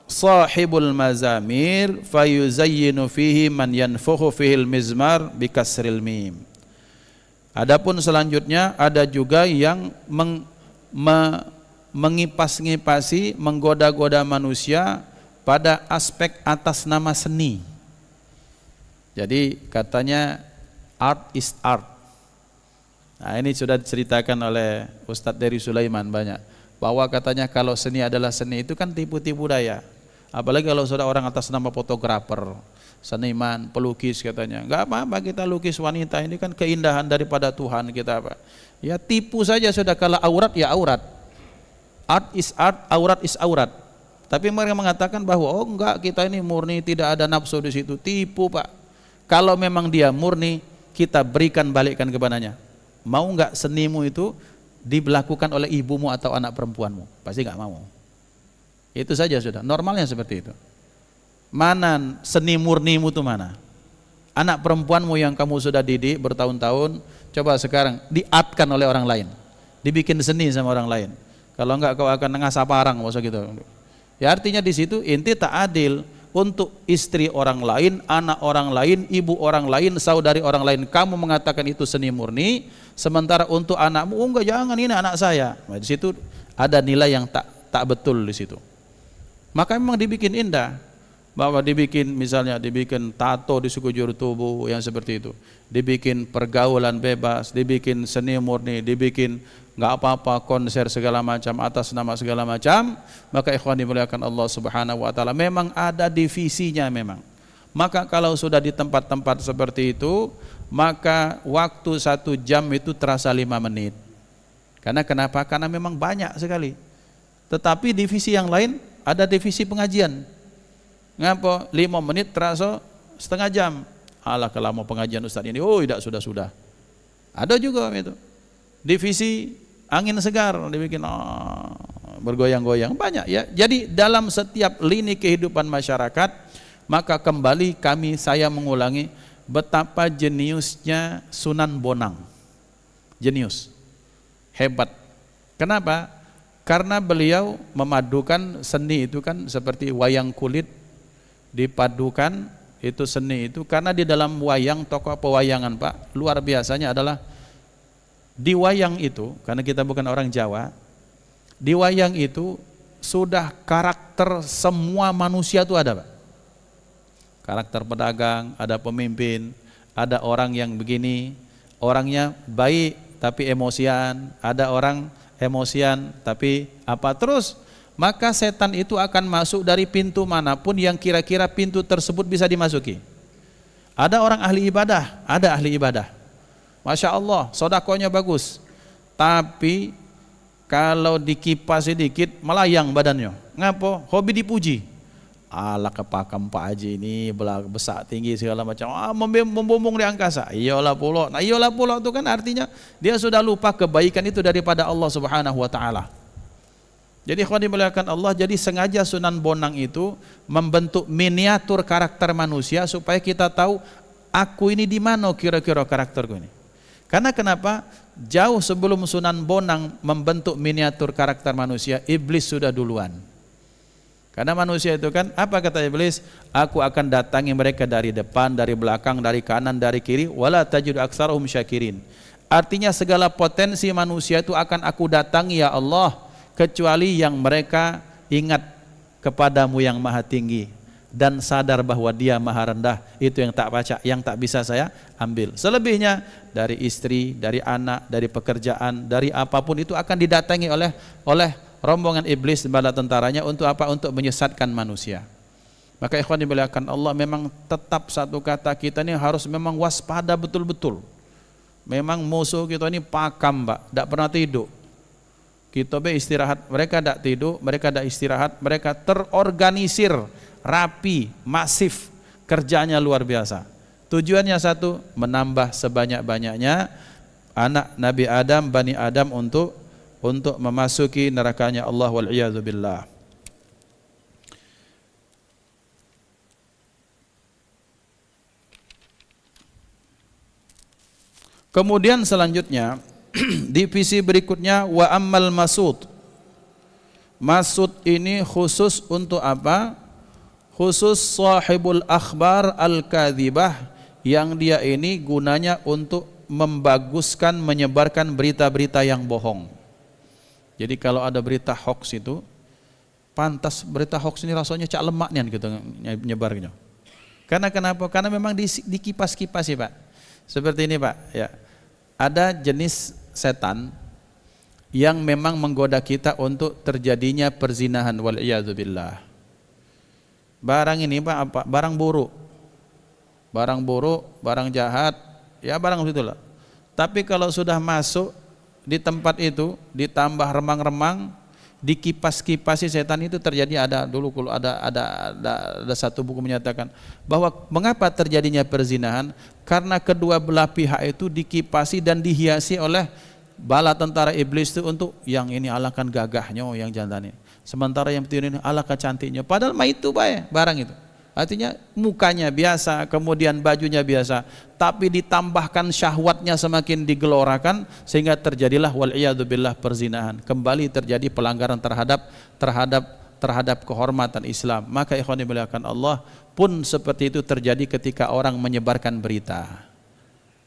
sahibul mazamir fayuzayyinu fihi man yanfukhu fihil mizmar bikasril mim. Adapun selanjutnya ada juga yang mengipas-ngipasi, menggoda-goda manusia pada aspek atas nama seni. Jadi katanya art is art. Nah ini sudah diceritakan oleh Ustadz Dery Sulaiman banyak, bahwa katanya kalau seni adalah seni itu kan tipu-tipu daya. Apalagi kalau sudah orang atas nama fotografer, seniman, pelukis katanya. Enggak apa-apa kita lukis wanita, ini kan keindahan daripada Tuhan kita apa. Ya tipu saja sudah, kalau aurat ya aurat. Art is art, aurat is aurat. Tapi mereka mengatakan bahwa oh enggak, kita ini murni, tidak ada nafsu di situ. Tipu Pak. Kalau memang dia murni, kita berikan balikkan kepadanya. Mau enggak senimu itu dilakukan oleh ibumu atau anak perempuanmu? Pasti enggak mau. Itu saja sudah, normalnya seperti itu. Mana seni murnimu itu mana? Anak perempuanmu yang kamu sudah didik bertahun-tahun, coba sekarang diatkan oleh orang lain, dibikin seni sama orang lain. Kalau enggak kau akan ngasah parang, maksud gitu. Ya artinya di situ inti tak adil untuk istri orang lain, anak orang lain, ibu orang lain, saudari orang lain. Kamu mengatakan itu seni murni, sementara untuk anakmu, oh enggak, jangan, ini anak saya. Nah, di situ ada nilai yang tak betul di situ. Maka memang dibikin indah, bahwa misalnya dibikin tato di sekujur tubuh yang seperti itu, dibikin pergaulan bebas, dibikin seni murni, dibikin nggak apa-apa konser segala macam atas nama segala macam. Maka ikhwan dimuliakan Allah Subhanahu wa taala, memang ada divisinya memang. Maka kalau sudah di tempat-tempat seperti itu, maka waktu 1 jam itu terasa 5 menit. Karena kenapa? Karena memang banyak sekali. Tetapi divisi yang lain, ada divisi pengajian. Ngapa 5 menit terasa setengah jam? Alah kalau mau pengajian Ustaz ini, oh tidak, sudah. Ada juga itu. Divisi angin segar dibikin bergoyang-goyang, banyak ya. Jadi dalam setiap lini kehidupan masyarakat, maka kembali saya mengulangi betapa jeniusnya Sunan Bonang. Jenius. Hebat. Kenapa? Karena beliau memadukan seni itu kan seperti wayang kulit dipadukan itu seni itu, karena di dalam wayang, tokoh pewayangan Pak, luar biasanya adalah di wayang itu, karena kita bukan orang Jawa, di wayang itu sudah karakter semua manusia itu ada Pak. Karakter pedagang, ada pemimpin, ada orang yang begini, orangnya baik, tapi emosian, ada orang emosian tapi apa terus, maka setan itu akan masuk dari pintu manapun yang kira-kira pintu tersebut bisa dimasuki. Ada orang ahli ibadah, ada ahli ibadah, Masya Allah, sodakonya bagus, tapi kalau dikipas sedikit melayang badannya. Ngapo? Hobi dipuji. Ala kepakam Pak Haji ini besar tinggi segala macam, membumbung di angkasa. Iyalah pula. Nah iyalah pula itu kan artinya dia sudah lupa kebaikan itu daripada Allah Subhanahu wa taala. Jadi ikhwan dimuliakan Allah, jadi sengaja Sunan Bonang itu membentuk miniatur karakter manusia supaya kita tahu aku ini di mana kira-kira karakterku ini. Karena kenapa? Jauh sebelum Sunan Bonang membentuk miniatur karakter manusia, iblis sudah duluan. Karena manusia itu kan, apa kata iblis? Aku akan datangi mereka dari depan, dari belakang, dari kanan, dari kiri, wala tajidu aktsarahum syakirin. Artinya segala potensi manusia itu akan aku datangi ya Allah, kecuali yang mereka ingat kepadamu yang maha tinggi dan sadar bahwa dia maha rendah. Itu yang tak baca, yang tak bisa saya ambil. Selebihnya dari istri, dari anak, dari pekerjaan, dari apapun itu akan didatangi oleh rombongan iblis bala tentaranya untuk apa? Untuk menyesatkan manusia. Maka ikhwan dimuliakan Allah, memang tetap satu kata kita ini harus memang waspada betul-betul. Memang musuh kita ini pakam, Pak, tidak pernah tidur. Kita be istirahat, mereka tidak tidur, mereka tidak istirahat, mereka terorganisir, rapi, masif, kerjanya luar biasa. Tujuannya satu, menambah sebanyak-banyaknya anak Nabi Adam, Bani Adam untuk memasuki nerakanya Allah wal-iyadzu billah. Kemudian selanjutnya divisi berikutnya, wa ammal masud. Masud ini khusus untuk apa? Khusus sahibul akhbar al-kadzibah, yang dia ini gunanya untuk membaguskan, menyebarkan berita-berita yang bohong. Jadi kalau ada berita hoax itu, pantas berita hoax ini rasanya cak lemak nih gitu nyebarnya. Karena kenapa? Karena memang dikipas-kipas ya Pak. Seperti ini Pak, ya. Ada jenis setan yang memang menggoda kita untuk terjadinya perzinahan wal-iyadzubillah. Barang ini Pak apa? Barang buruk. Barang buruk, barang jahat, ya barang itulah. Tapi kalau sudah masuk di tempat itu, ditambah remang-remang, dikipas-kipasi setan itu terjadi. Ada satu buku menyatakan bahwa mengapa terjadinya perzinahan, karena kedua belah pihak itu dikipasi dan dihiasi oleh bala tentara iblis itu untuk yang ini alakan gagahnya, yang jantan ini, sementara yang betul ini alakan cantiknya, padahal mah itu baik barang itu. Artinya mukanya biasa, kemudian bajunya biasa, tapi ditambahkan syahwatnya semakin digelorakan sehingga terjadilah wal-iyadzubillah perzinahan. Kembali terjadi pelanggaran terhadap kehormatan Islam. Maka ikhwan dimuliakan Allah, pun seperti itu terjadi ketika orang menyebarkan berita.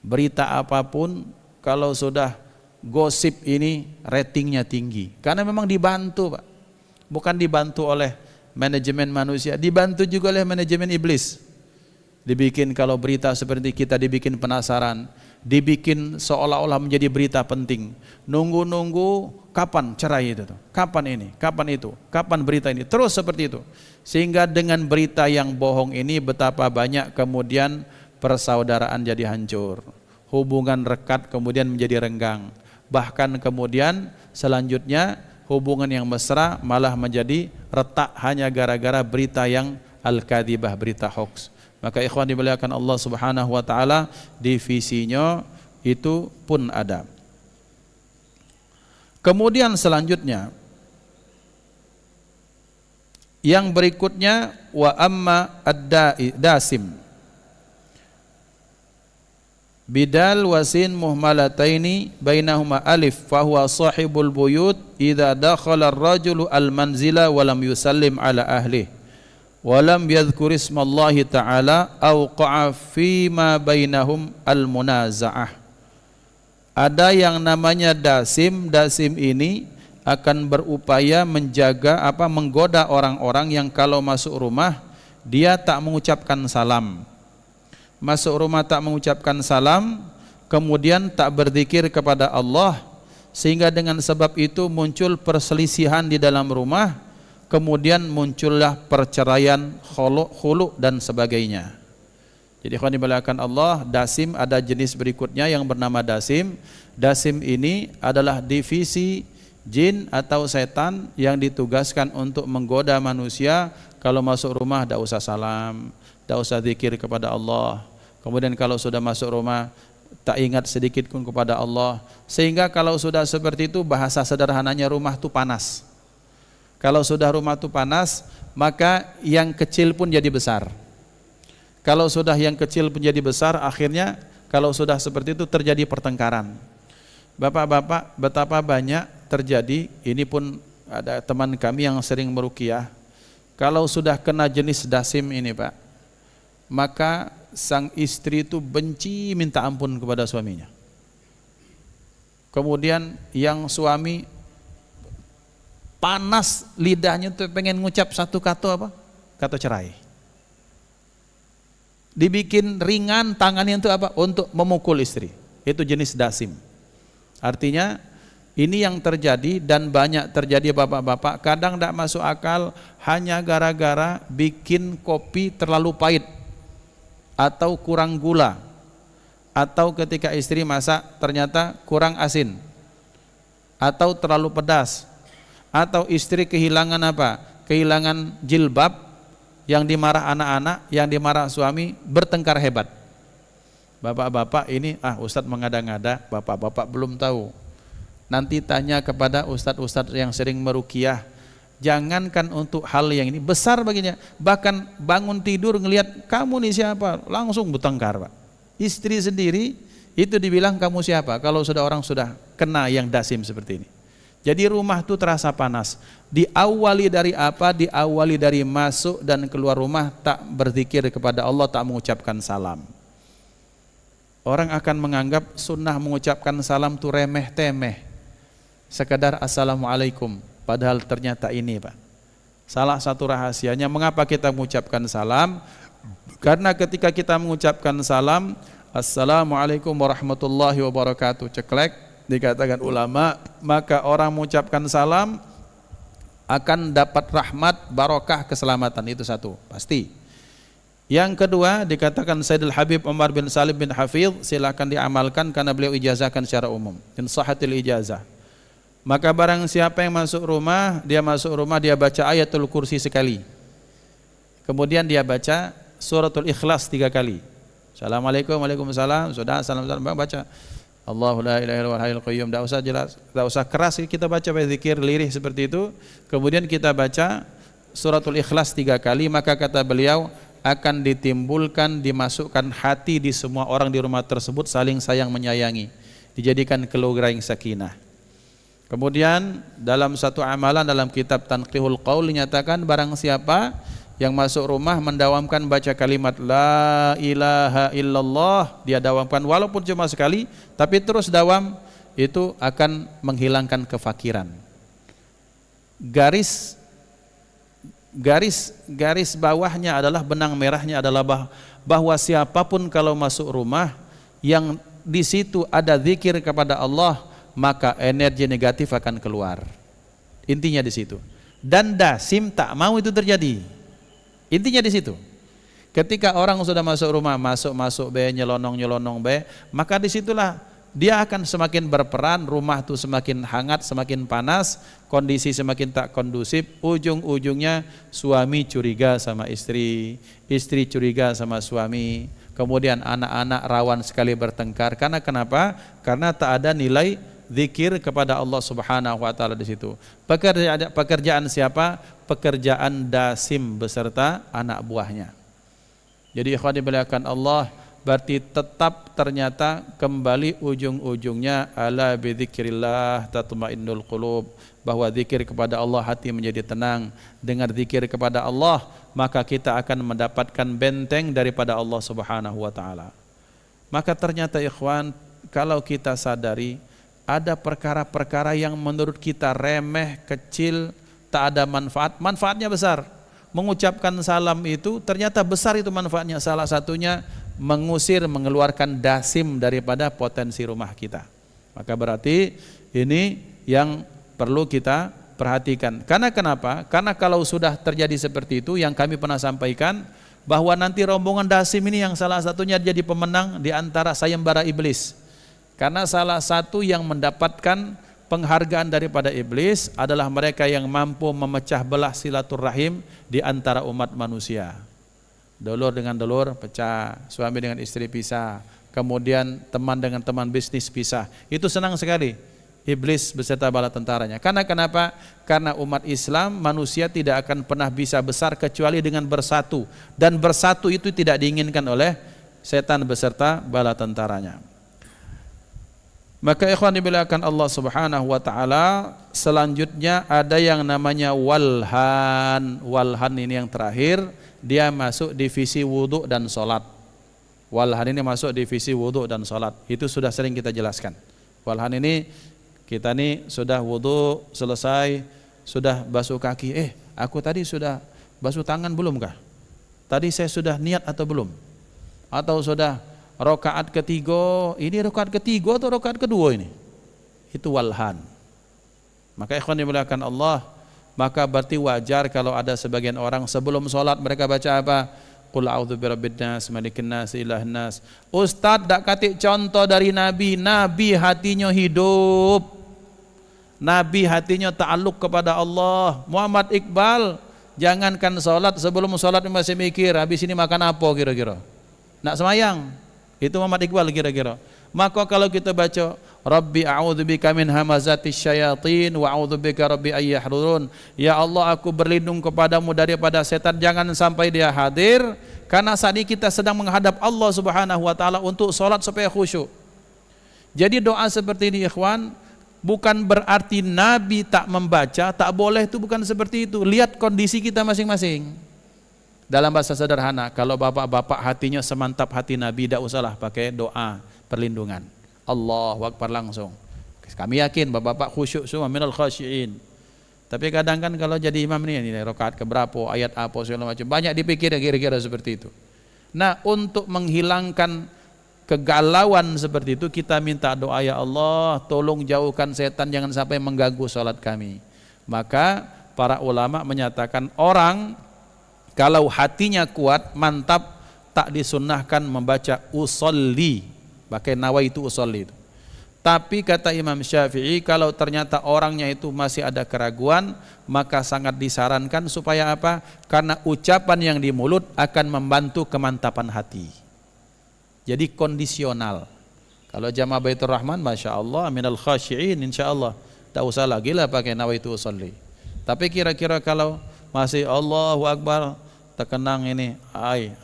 Berita apapun kalau sudah gosip ini ratingnya tinggi. Karena memang dibantu, Pak. Bukan dibantu oleh manajemen manusia, dibantu juga oleh manajemen iblis. Dibikin kalau berita seperti kita dibikin penasaran, dibikin seolah-olah menjadi berita penting. Nunggu-nunggu kapan cerai itu, kapan ini, kapan itu, kapan berita ini, terus seperti itu. Sehingga dengan berita yang bohong ini betapa banyak kemudian persaudaraan jadi hancur, hubungan rekat kemudian menjadi renggang. Bahkan kemudian selanjutnya hubungan yang mesra malah menjadi retak hanya gara-gara berita yang al-kadzibah, berita hoax. Maka ikhwan dimuliakan Allah Subhanahu wa taala, divisinya itu pun ada. Kemudian selanjutnya yang berikutnya, wa amma ad-dasim bidal wasin muhmalataini bainahuma alif fahuwa sahibul buyut idza dakhala ar-rajulu al-manzila wa lam yusallim ala ahlihi wa lam yadhkur ismallahi ta'ala aw qa'a fi ma bainahum al-munaza'ah. Ada yang namanya dasim. Dasim ini akan berupaya menjaga menggoda orang-orang yang kalau masuk rumah dia tak mengucapkan salam. Masuk rumah tak mengucapkan salam, kemudian tak berzikir kepada Allah, sehingga dengan sebab itu muncul perselisihan di dalam rumah, kemudian muncullah perceraian, khulu dan sebagainya. Jadi ikhwan dimuliakan Allah, dasim ada jenis berikutnya yang bernama dasim. Dasim ini adalah divisi jin atau setan yang ditugaskan untuk menggoda manusia. Kalau masuk rumah tidak usah salam, tidak usah zikir kepada Allah. Kemudian kalau sudah masuk rumah tak ingat sedikit pun kepada Allah, sehingga kalau sudah seperti itu, bahasa sederhananya rumah itu panas. Kalau sudah rumah itu panas, maka yang kecil pun jadi besar. Kalau sudah yang kecil pun jadi besar, akhirnya kalau sudah seperti itu terjadi pertengkaran. Bapak-bapak, betapa banyak terjadi, ini pun ada teman kami yang sering meruqyah, kalau sudah kena jenis dasim ini Pak, maka sang istri itu benci minta ampun kepada suaminya. Kemudian yang suami panas lidahnya tuh pengen ngucap satu kata apa? Kata cerai. Dibikin ringan tangannya itu apa? Untuk memukul istri. Itu jenis dasim. Artinya ini yang terjadi dan banyak terjadi bapak-bapak, kadang tidak masuk akal hanya gara-gara bikin kopi terlalu pahit atau kurang gula, atau ketika istri masak ternyata kurang asin, atau terlalu pedas, atau istri kehilangan apa? Kehilangan jilbab, yang dimarah anak-anak, yang dimarah suami, bertengkar hebat. Bapak-bapak ini, Ustadz mengada-ngada, bapak-bapak belum tahu. Nanti tanya kepada ustadz-ustadz yang sering meruqyah. Jangankan untuk hal yang ini besar baginya, bahkan bangun tidur ngelihat kamu nih siapa, langsung bertengkar Pak. Istri sendiri itu dibilang kamu siapa kalau sudah orang sudah kena yang dasim seperti ini. Jadi rumah itu terasa panas. Diawali dari apa? Diawali dari masuk dan keluar rumah tak berzikir kepada Allah, tak mengucapkan salam. Orang akan menganggap sunnah mengucapkan salam itu remeh-temeh, sekedar assalamualaikum. Padahal ternyata ini Pak, salah satu rahasianya mengapa kita mengucapkan salam, karena ketika kita mengucapkan salam, assalamualaikum warahmatullahi wabarakatuh, ceklek, dikatakan ulama, maka orang mengucapkan salam akan dapat rahmat, barokah, keselamatan. Itu satu, pasti. Yang kedua, dikatakan Sayyidul Habib Umar bin Salim bin Hafidh, silakan diamalkan karena beliau ijazahkan secara umum, in sahatil ijazah. Maka barang siapa yang masuk rumah, dia baca ayatul kursi sekali, kemudian dia baca suratul ikhlas 3 kali. Assalamualaikum, waalaikumsalam, sudah, salam, baca Allahu la ilaha illallah hayyul qayyum. Tidak usah jelas, tidak usah keras, kita baca zikir lirih seperti itu. Kemudian kita baca suratul ikhlas 3 kali, maka kata beliau akan ditimbulkan, dimasukkan hati di semua orang di rumah tersebut saling sayang menyayangi, dijadikan keluarga yang sakinah. Kemudian dalam satu amalan dalam kitab Tanqihul Qaul dinyatakan barang siapa yang masuk rumah mendawamkan baca kalimat la ilaha illallah, dia dawamkan walaupun cuma sekali, tapi terus dawam, itu akan menghilangkan kefakiran. Garis bawahnya adalah, benang merahnya adalah bahwa siapapun kalau masuk rumah yang di situ ada zikir kepada Allah, maka energi negatif akan keluar. Intinya di situ. Dan dasim tak mau itu terjadi. Intinya di situ. Ketika orang sudah masuk rumah, masuk nyelonong be, maka disitulah dia akan semakin berperan, rumah itu semakin hangat, semakin panas, kondisi semakin tak kondusif, ujung-ujungnya suami curiga sama istri, istri curiga sama suami, kemudian anak-anak rawan sekali bertengkar. Karena kenapa? Karena tak ada nilai zikir kepada Allah Subhanahu wa taala di situ. Pekerjaan siapa? Pekerjaan dasim beserta anak buahnya. Jadi ikhwan dimuliakan Allah, berarti tetap ternyata kembali ujung-ujungnya ala bidzikrillah tatmainnul qulub, bahwa zikir kepada Allah hati menjadi tenang. Dengar zikir kepada Allah, maka kita akan mendapatkan benteng daripada Allah Subhanahu wa taala. Maka ternyata ikhwan, kalau kita sadari ada perkara-perkara yang menurut kita remeh, kecil, tak ada manfaat, manfaatnya besar. Mengucapkan salam itu ternyata besar itu manfaatnya. Salah satunya mengusir, mengeluarkan dasim daripada potensi rumah kita. Maka berarti ini yang perlu kita perhatikan. Karena kenapa? Karena kalau sudah terjadi seperti itu, yang kami pernah sampaikan, bahwa nanti rombongan dasim ini yang salah satunya jadi pemenang di antara sayembara iblis. Karena salah satu yang mendapatkan penghargaan daripada iblis adalah mereka yang mampu memecah belah silaturahim di antara umat manusia. Dulur dengan dulur pecah, suami dengan istri pisah, kemudian teman dengan teman bisnis pisah. Itu senang sekali iblis beserta bala tentaranya. Karena kenapa? Karena umat Islam, manusia tidak akan pernah bisa besar kecuali dengan bersatu, dan bersatu itu tidak diinginkan oleh setan beserta bala tentaranya. Maka ikhwan dimuliakan Allah Subhanahu wa taala, selanjutnya ada yang namanya walhan. Walhan ini yang terakhir, dia masuk divisi wudu dan salat. Walhan ini masuk divisi wudu dan salat. Itu sudah sering kita jelaskan. Walhan ini kita nih sudah wudu selesai, sudah basuh kaki. Aku tadi sudah basuh tangan belum kah? Tadi saya sudah niat atau belum? Atau sudah rakaat ketiga, ini rakaat ketiga atau rakaat kedua ini? Itu walhan. Maka ikhwan dimuliakan Allah, maka berarti wajar kalau ada sebagian orang sebelum sholat mereka baca apa? Qul a'udzu birabbin nas, malikin nas, ilahin nas. Ustaz dak katik contoh dari Nabi. Nabi hatinya hidup, Nabi hatinya ta'alluq kepada Allah. Muhammad Iqbal jangankan sholat, sebelum sholat masih mikir habis ini makan apa kira-kira, nak semayang. Itu Muhammad Iqbal kira-kira. Maka kalau kita baca Rabbi a'udzubika min hamazatis syayatin wa a'udzubika rabbi ayyahdurun, ya Allah aku berlindung kepadamu daripada setan, jangan sampai dia hadir. Karena saat ini kita sedang menghadap Allah Subhanahu wa taala untuk salat supaya khusyuk. Jadi doa seperti ini ikhwan, bukan berarti Nabi tak membaca, tak boleh, itu bukan seperti itu. Lihat kondisi kita masing-masing. Dalam bahasa sederhana, kalau bapak-bapak hatinya semantap hati Nabi, tidak usahlah pakai doa perlindungan. Allahu Akbar langsung. Kami yakin bapak-bapak khusyuk semua, minal khasyiin. Tapi kadang kan kalau jadi imam ini rakaat keberapa, ayat apa segala macam, banyak dipikir kira-kira seperti itu. Nah, untuk menghilangkan kegalauan seperti itu, kita minta doa, ya Allah tolong jauhkan setan, jangan sampai mengganggu salat kami. Maka para ulama menyatakan orang kalau hatinya kuat, mantap, tak disunnahkan membaca usolli, pakai nawaitu usolli itu. Tapi kata Imam Syafi'i, kalau ternyata orangnya itu masih ada keraguan, maka sangat disarankan supaya apa? Karena ucapan yang di mulut akan membantu kemantapan hati. Jadi kondisional. Kalau jamaah Baitur Rahman, masya Allah, minal khasyiin, insya Allah, tak usah lagi lah pakai nawaitu usolli. Tapi kira-kira kalau masih Allahu Akbar, terkenang ini,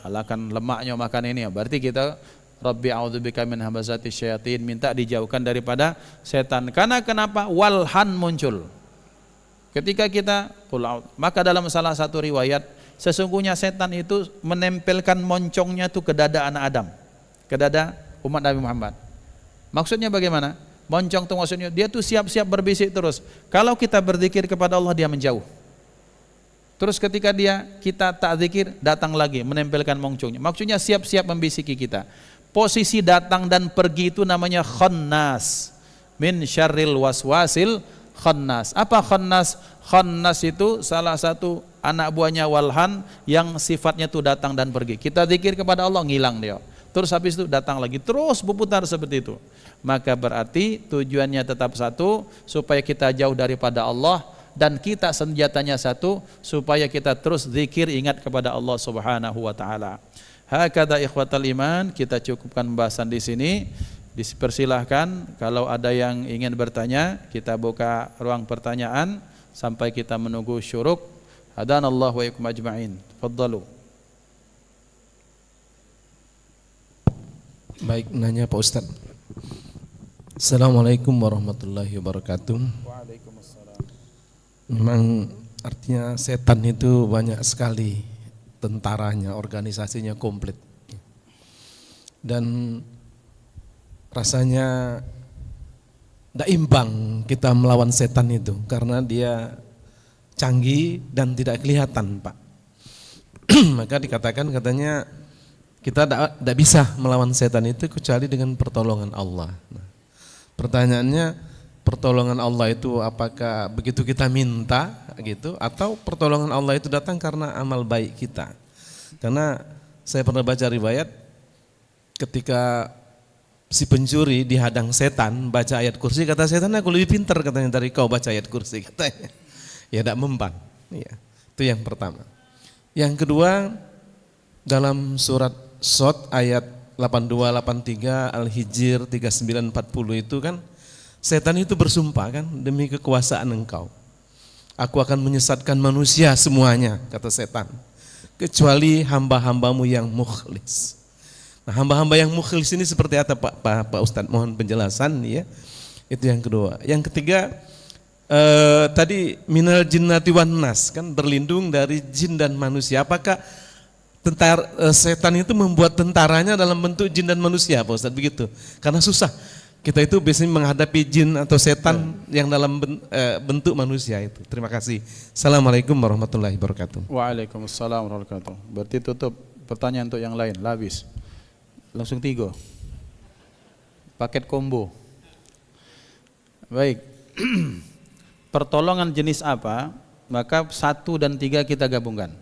alakan lemaknya makan ini, berarti kita Rabbi a'udzubika min hamazatis syayatin, minta dijauhkan daripada setan. Karena kenapa? Walhan muncul ketika kita pulau. Maka dalam salah satu riwayat, sesungguhnya setan itu menempelkan moncongnya itu ke dada anak Adam, ke dada umat Nabi Muhammad. Maksudnya bagaimana? Moncong itu maksudnya dia tuh siap-siap berbisik terus. Kalau kita berzikir kepada Allah, dia menjauh. Terus ketika kita tak zikir, datang lagi menempelkan moncongnya. Maksudnya siap-siap membisiki kita. Posisi datang dan pergi itu namanya khannas. Min syarril waswasil khannas. Apa khannas? Khannas itu salah satu anak buahnya walhan yang sifatnya itu datang dan pergi. Kita zikir kepada Allah, ngilang dia. Terus habis itu datang lagi, terus berputar seperti itu. Maka berarti tujuannya tetap satu, supaya kita jauh daripada Allah, dan kita senjatanya satu, supaya kita terus zikir, ingat kepada Allah Subhanahu wa taala. Hakadha ikhwatal iman, kita cukupkan pembahasan di sini. Dipersilahkan kalau ada yang ingin bertanya, kita buka ruang pertanyaan sampai kita menunggu syuruk. Hadanallahu wa iyyakum ajma'in. Faddalu. Baik, nanya Pak Ustaz. Assalamualaikum warahmatullahi wabarakatuh. Waalaikumsalam. Memang artinya setan itu banyak sekali tentaranya, organisasinya komplit. Dan rasanya tidak imbang kita melawan setan itu, karena dia canggih dan tidak kelihatan, Pak. Maka dikatakan katanya kita tidak bisa melawan setan itu kecuali dengan pertolongan Allah. Nah, pertanyaannya, pertolongan Allah itu apakah begitu kita minta gitu, atau pertolongan Allah itu datang karena amal baik kita? Karena saya pernah baca riwayat ketika si pencuri dihadang setan baca ayat kursi, kata setan, aku lebih pintar katanya dari kau baca ayat kursi, katanya. Ya tidak mempan. Ya, itu yang pertama. Yang kedua, dalam surat Shad ayat 82, 83, Al-Hijr 39, 40 itu kan setan itu bersumpah kan, demi kekuasaan engkau, aku akan menyesatkan manusia semuanya, kata setan, kecuali hamba-hambamu yang mukhlis. Nah, hamba-hamba yang mukhlis ini seperti apa Pak Ustadz? Mohon penjelasan ya. Itu yang kedua. Yang ketiga, tadi minal jinnati wan nas, kan berlindung dari jin dan manusia. Apakah setan itu membuat tentaranya dalam bentuk jin dan manusia, Pak Ustadz, begitu? Karena susah. Kita itu biasanya menghadapi jin atau setan yang dalam bentuk manusia itu. Terima kasih. Assalamualaikum warahmatullahi wabarakatuh. Waalaikumsalam warahmatullahi wabarakatuh. Berarti tutup pertanyaan untuk yang lain, habis. Langsung 3. Paket combo. Baik. Pertolongan jenis apa? Maka 1 dan 3 kita gabungkan.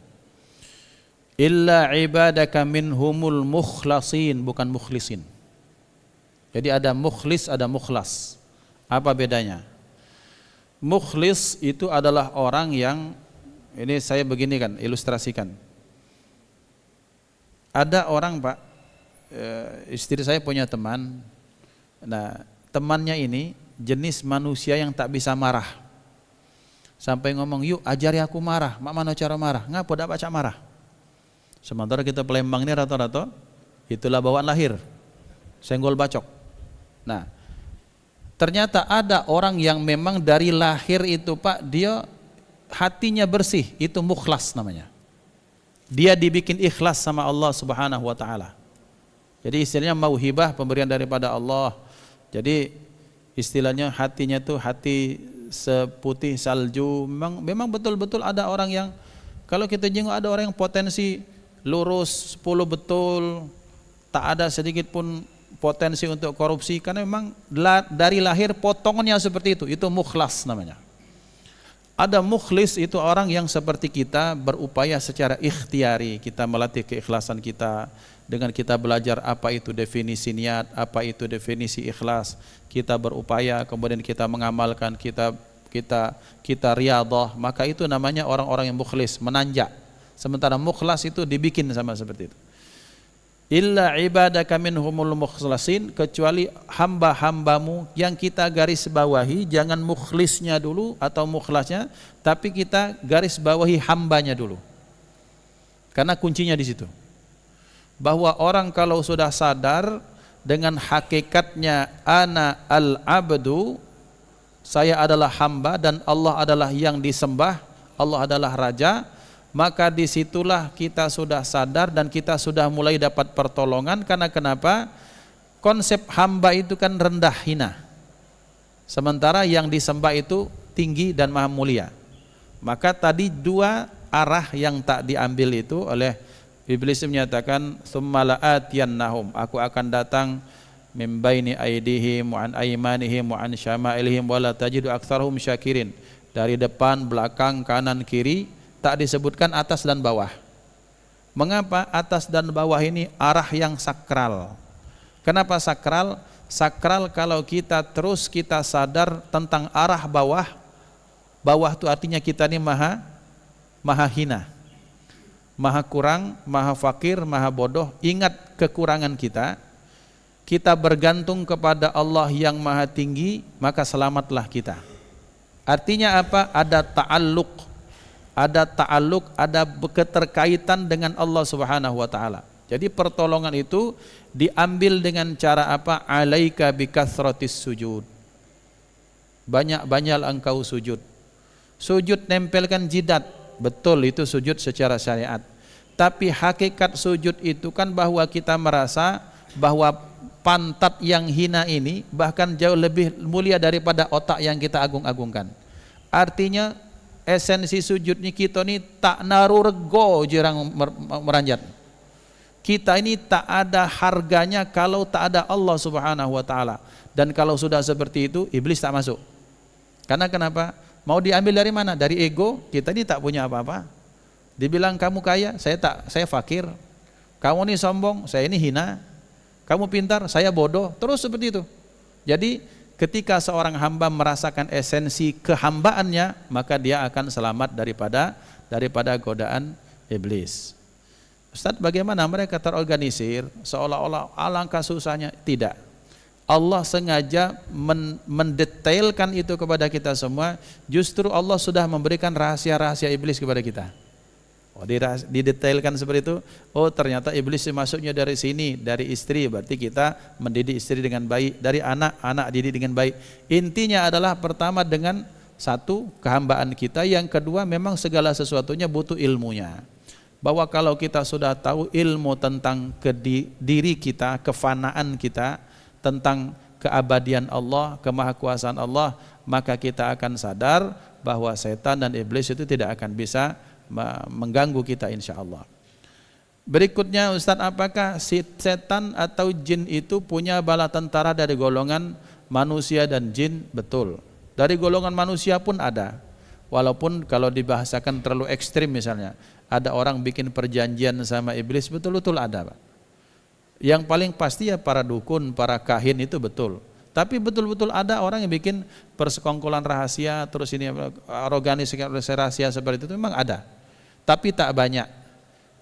Illa ibadaka minhumul mukhlasin, bukan mukhlisin. Jadi ada mukhlis, ada mukhlas. Apa bedanya? Mukhlis itu adalah orang yang, ini saya begini kan, ilustrasikan. Ada orang, Pak, istri saya punya teman. Nah, temannya ini jenis manusia yang tak bisa marah. Sampai ngomong, yuk ajari aku marah. Mak mana cara marah? Ngapa dak baca marah? Sementara kita Palembang ini rata-rata itulah bawaan lahir, senggol bacok. Nah, ternyata ada orang yang memang dari lahir itu, Pak, dia hatinya bersih, itu mukhlas namanya. Dia dibikin ikhlas sama Allah Subhanahu wa taala. Jadi istilahnya mauhibah, pemberian daripada Allah. Jadi istilahnya hatinya tuh hati seputih salju. Memang betul-betul ada orang yang, kalau kita jenguk, ada orang yang potensi lurus 10 betul, tak ada sedikit pun potensi untuk korupsi, karena memang dari lahir potongannya seperti itu mukhlas namanya. Ada mukhlis, itu orang yang seperti kita berupaya secara ikhtiari, kita melatih keikhlasan kita dengan kita belajar apa itu definisi niat, apa itu definisi ikhlas, kita berupaya kemudian kita mengamalkan, kita riyadhah, maka itu namanya orang-orang yang mukhlis, menanjak. Sementara mukhlas itu dibikin sama seperti itu. Illa ibadaka minhumul mukhlasin, kecuali hamba-hambamu yang kita garis bawahi, jangan mukhlisnya dulu atau mukhlasnya, tapi kita garis bawahi hambanya dulu. Karena kuncinya di situ. Bahwa orang kalau sudah sadar dengan hakikatnya ana al-abdu, saya adalah hamba dan Allah adalah yang disembah, Allah adalah raja, maka disitulah kita sudah sadar dan kita sudah mulai dapat pertolongan. Karena kenapa? Konsep hamba itu kan rendah hina, sementara yang disembah itu tinggi dan maha mulia. Maka tadi 2 arah yang tak diambil itu oleh Iblis, menyatakan tsumma la'atiyannahum, aku akan datang min baini aidihim wa an aymanihim wa an syama'ilihim wa la tajidu aktsarahum syakirin, dari depan, belakang, kanan, kiri. Tak disebutkan atas dan bawah. Mengapa atas dan bawah ini arah yang sakral? Kenapa sakral? Sakral kalau kita terus kita sadar tentang arah bawah. Bawah itu artinya kita ini maha hina, maha kurang, maha fakir, maha bodoh. Ingat kekurangan kita. Kita bergantung kepada Allah yang maha tinggi, maka selamatlah kita. Artinya apa? Ada ta'alluq, ada keterkaitan dengan Allah Subhanahu wa taala. Jadi pertolongan itu diambil dengan cara apa? Alaika bikathratis sujud. Banyak-banyak engkau sujud. Sujud nempelkan jidat, betul itu sujud secara syariat. Tapi hakikat sujud itu kan bahwa kita merasa bahwa pantat yang hina ini bahkan jauh lebih mulia daripada otak yang kita agung-agungkan. Artinya esensi sujudnya kita ni tak naru rego jirang meranjat. Kita ini tak ada harganya kalau tak ada Allah Subhanahu wa taala. Dan kalau sudah seperti itu, iblis tak masuk. Karena kenapa? Mau diambil dari mana? Dari ego. Kita ini tak punya apa-apa. Dibilang kamu kaya, saya fakir. Kamu ini sombong, saya ini hina. Kamu pintar, saya bodoh. Terus seperti itu. Jadi ketika seorang hamba merasakan esensi kehambaannya, maka dia akan selamat daripada godaan iblis. Ustaz, bagaimana mereka terorganisir seolah-olah alangkah susahnya? Tidak. Allah sengaja mendetailkan itu kepada kita semua. Justru Allah sudah memberikan rahasia-rahasia iblis kepada kita. Didetailkan seperti itu. Oh, ternyata iblis masuknya dari sini, dari istri, berarti kita mendidik istri dengan baik. Dari anak, anak didik dengan baik. Intinya adalah pertama dengan satu, kehambaan kita. Yang kedua, memang segala sesuatunya butuh ilmunya. Bahwa kalau kita sudah tahu ilmu tentang diri kita, kefanaan kita, tentang keabadian Allah, kemahakuasaan Allah, maka kita akan sadar bahwa setan dan iblis itu tidak akan bisa mengganggu kita, insya Allah. Berikutnya, Ustaz, apakah setan atau jin itu punya bala tentara dari golongan manusia dan jin? Betul. Dari golongan manusia pun ada. Walaupun kalau dibahasakan terlalu ekstrim, misalnya ada orang bikin perjanjian sama iblis, betul-betul ada, Pak. Yang paling pasti ya para dukun, para kahin itu betul. Tapi betul-betul ada orang yang bikin persekongkolan rahasia, terus ini organisasi rahasia seperti itu, memang ada. Tapi tak banyak.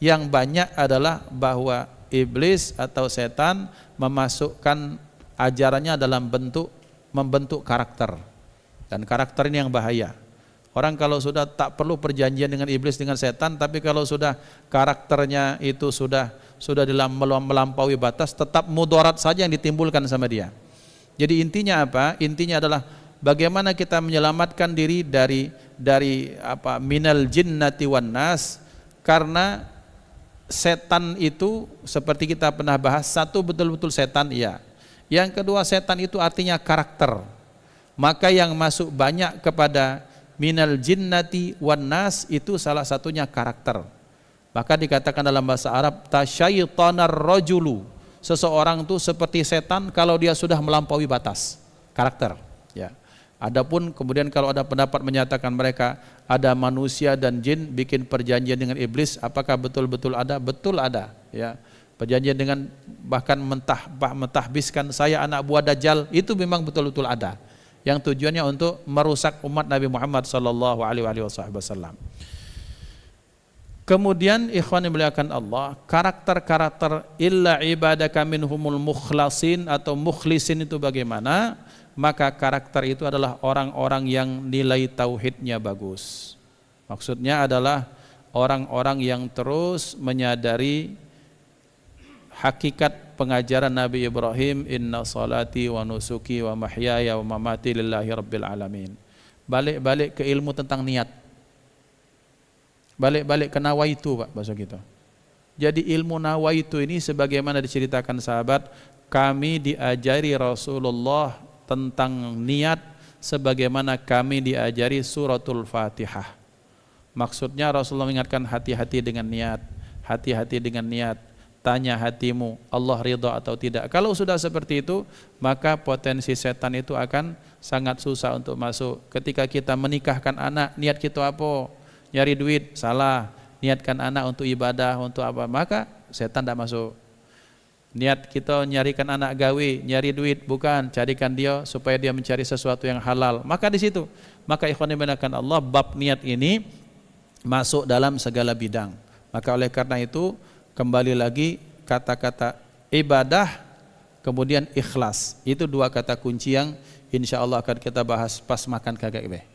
Yang banyak adalah bahwa iblis atau setan memasukkan ajarannya dalam membentuk karakter. Dan karakter ini yang bahaya. Orang kalau sudah tak perlu perjanjian dengan iblis, dengan setan, tapi kalau sudah karakternya itu sudah melampaui batas, tetap mudarat saja yang ditimbulkan sama dia. Jadi intinya apa? Intinya adalah bagaimana kita menyelamatkan diri dari minal jinnati wan nas. Karena setan itu seperti kita pernah bahas, satu betul-betul setan, iya. Yang kedua, setan itu artinya karakter. Maka yang masuk banyak kepada minal jinnati wan nas itu salah satunya karakter. Maka dikatakan dalam bahasa Arab, tasyaitanar rajulu, seseorang itu seperti setan kalau dia sudah melampaui batas karakter, ya. Adapun kemudian kalau ada pendapat menyatakan mereka ada manusia dan jin bikin perjanjian dengan iblis, apakah betul-betul ada? Betul ada, ya. Perjanjian dengan bahkan mentahbiskan saya anak buah Dajjal, itu memang betul-betul ada. Yang tujuannya untuk merusak umat Nabi Muhammad sallallahu alaihi wasallam. Kemudian ikhwan yang dimuliakan Allah, karakter-karakter illa ibadaka minhumul mukhlasin atau mukhlisin itu bagaimana? Maka karakter itu adalah orang-orang yang nilai tauhidnya bagus. Maksudnya adalah orang-orang yang terus menyadari hakikat pengajaran Nabi Ibrahim, inna salati wa nusuki wa mahyaya wa mamati lillahi rabbil alamin. Balik-balik ke ilmu tentang niat. Balik-balik ke nawaitu, Pak, bahasa kita. Jadi ilmu nawaitu ini sebagaimana diceritakan sahabat, kami diajari Rasulullah tentang niat sebagaimana kami diajari suratul Fatihah. Maksudnya Rasulullah mengingatkan hati-hati dengan niat, hati-hati dengan niat. Tanya hatimu, Allah ridha atau tidak. Kalau sudah seperti itu, maka potensi setan itu akan sangat susah untuk masuk. Ketika kita menikahkan anak, niat kita apa? Nyari duit, salah. Niatkan anak untuk ibadah, untuk apa? Maka setan tidak masuk. Niat kita nyarikan anak gawe, nyari duit, bukan. Carikan dia supaya dia mencari sesuatu yang halal. Maka di situ, maka ikhwan dimuliakan Allah, bab niat ini masuk dalam segala bidang. Maka oleh karena itu, kembali lagi kata-kata ibadah, kemudian ikhlas. Itu dua kata kunci yang insya Allah akan kita bahas pas makan KGB.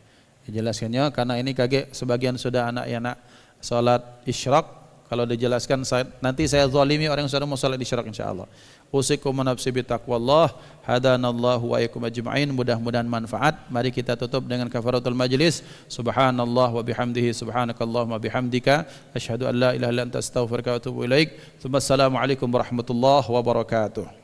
Jelaskannya karena ini KG sebagian sudah anak-anak salat isyraq. Kalau dijelaskan nanti saya zalimi orang yang sudah mau salat isyraq insya Allah. Usikum nafsi bi taqwallah, hadanallahu wa iyyakum ajma'in. Mudah-mudahan manfaat. Mari kita tutup dengan kafaratul majlis. Subhanallah wa bihamdihi, subhanakallahumma bihamdika, asyhadu an la ilaha illa anta astaghfiruka wa atubu ilaik. Assalamualaikum warahmatullahi wabarakatuh.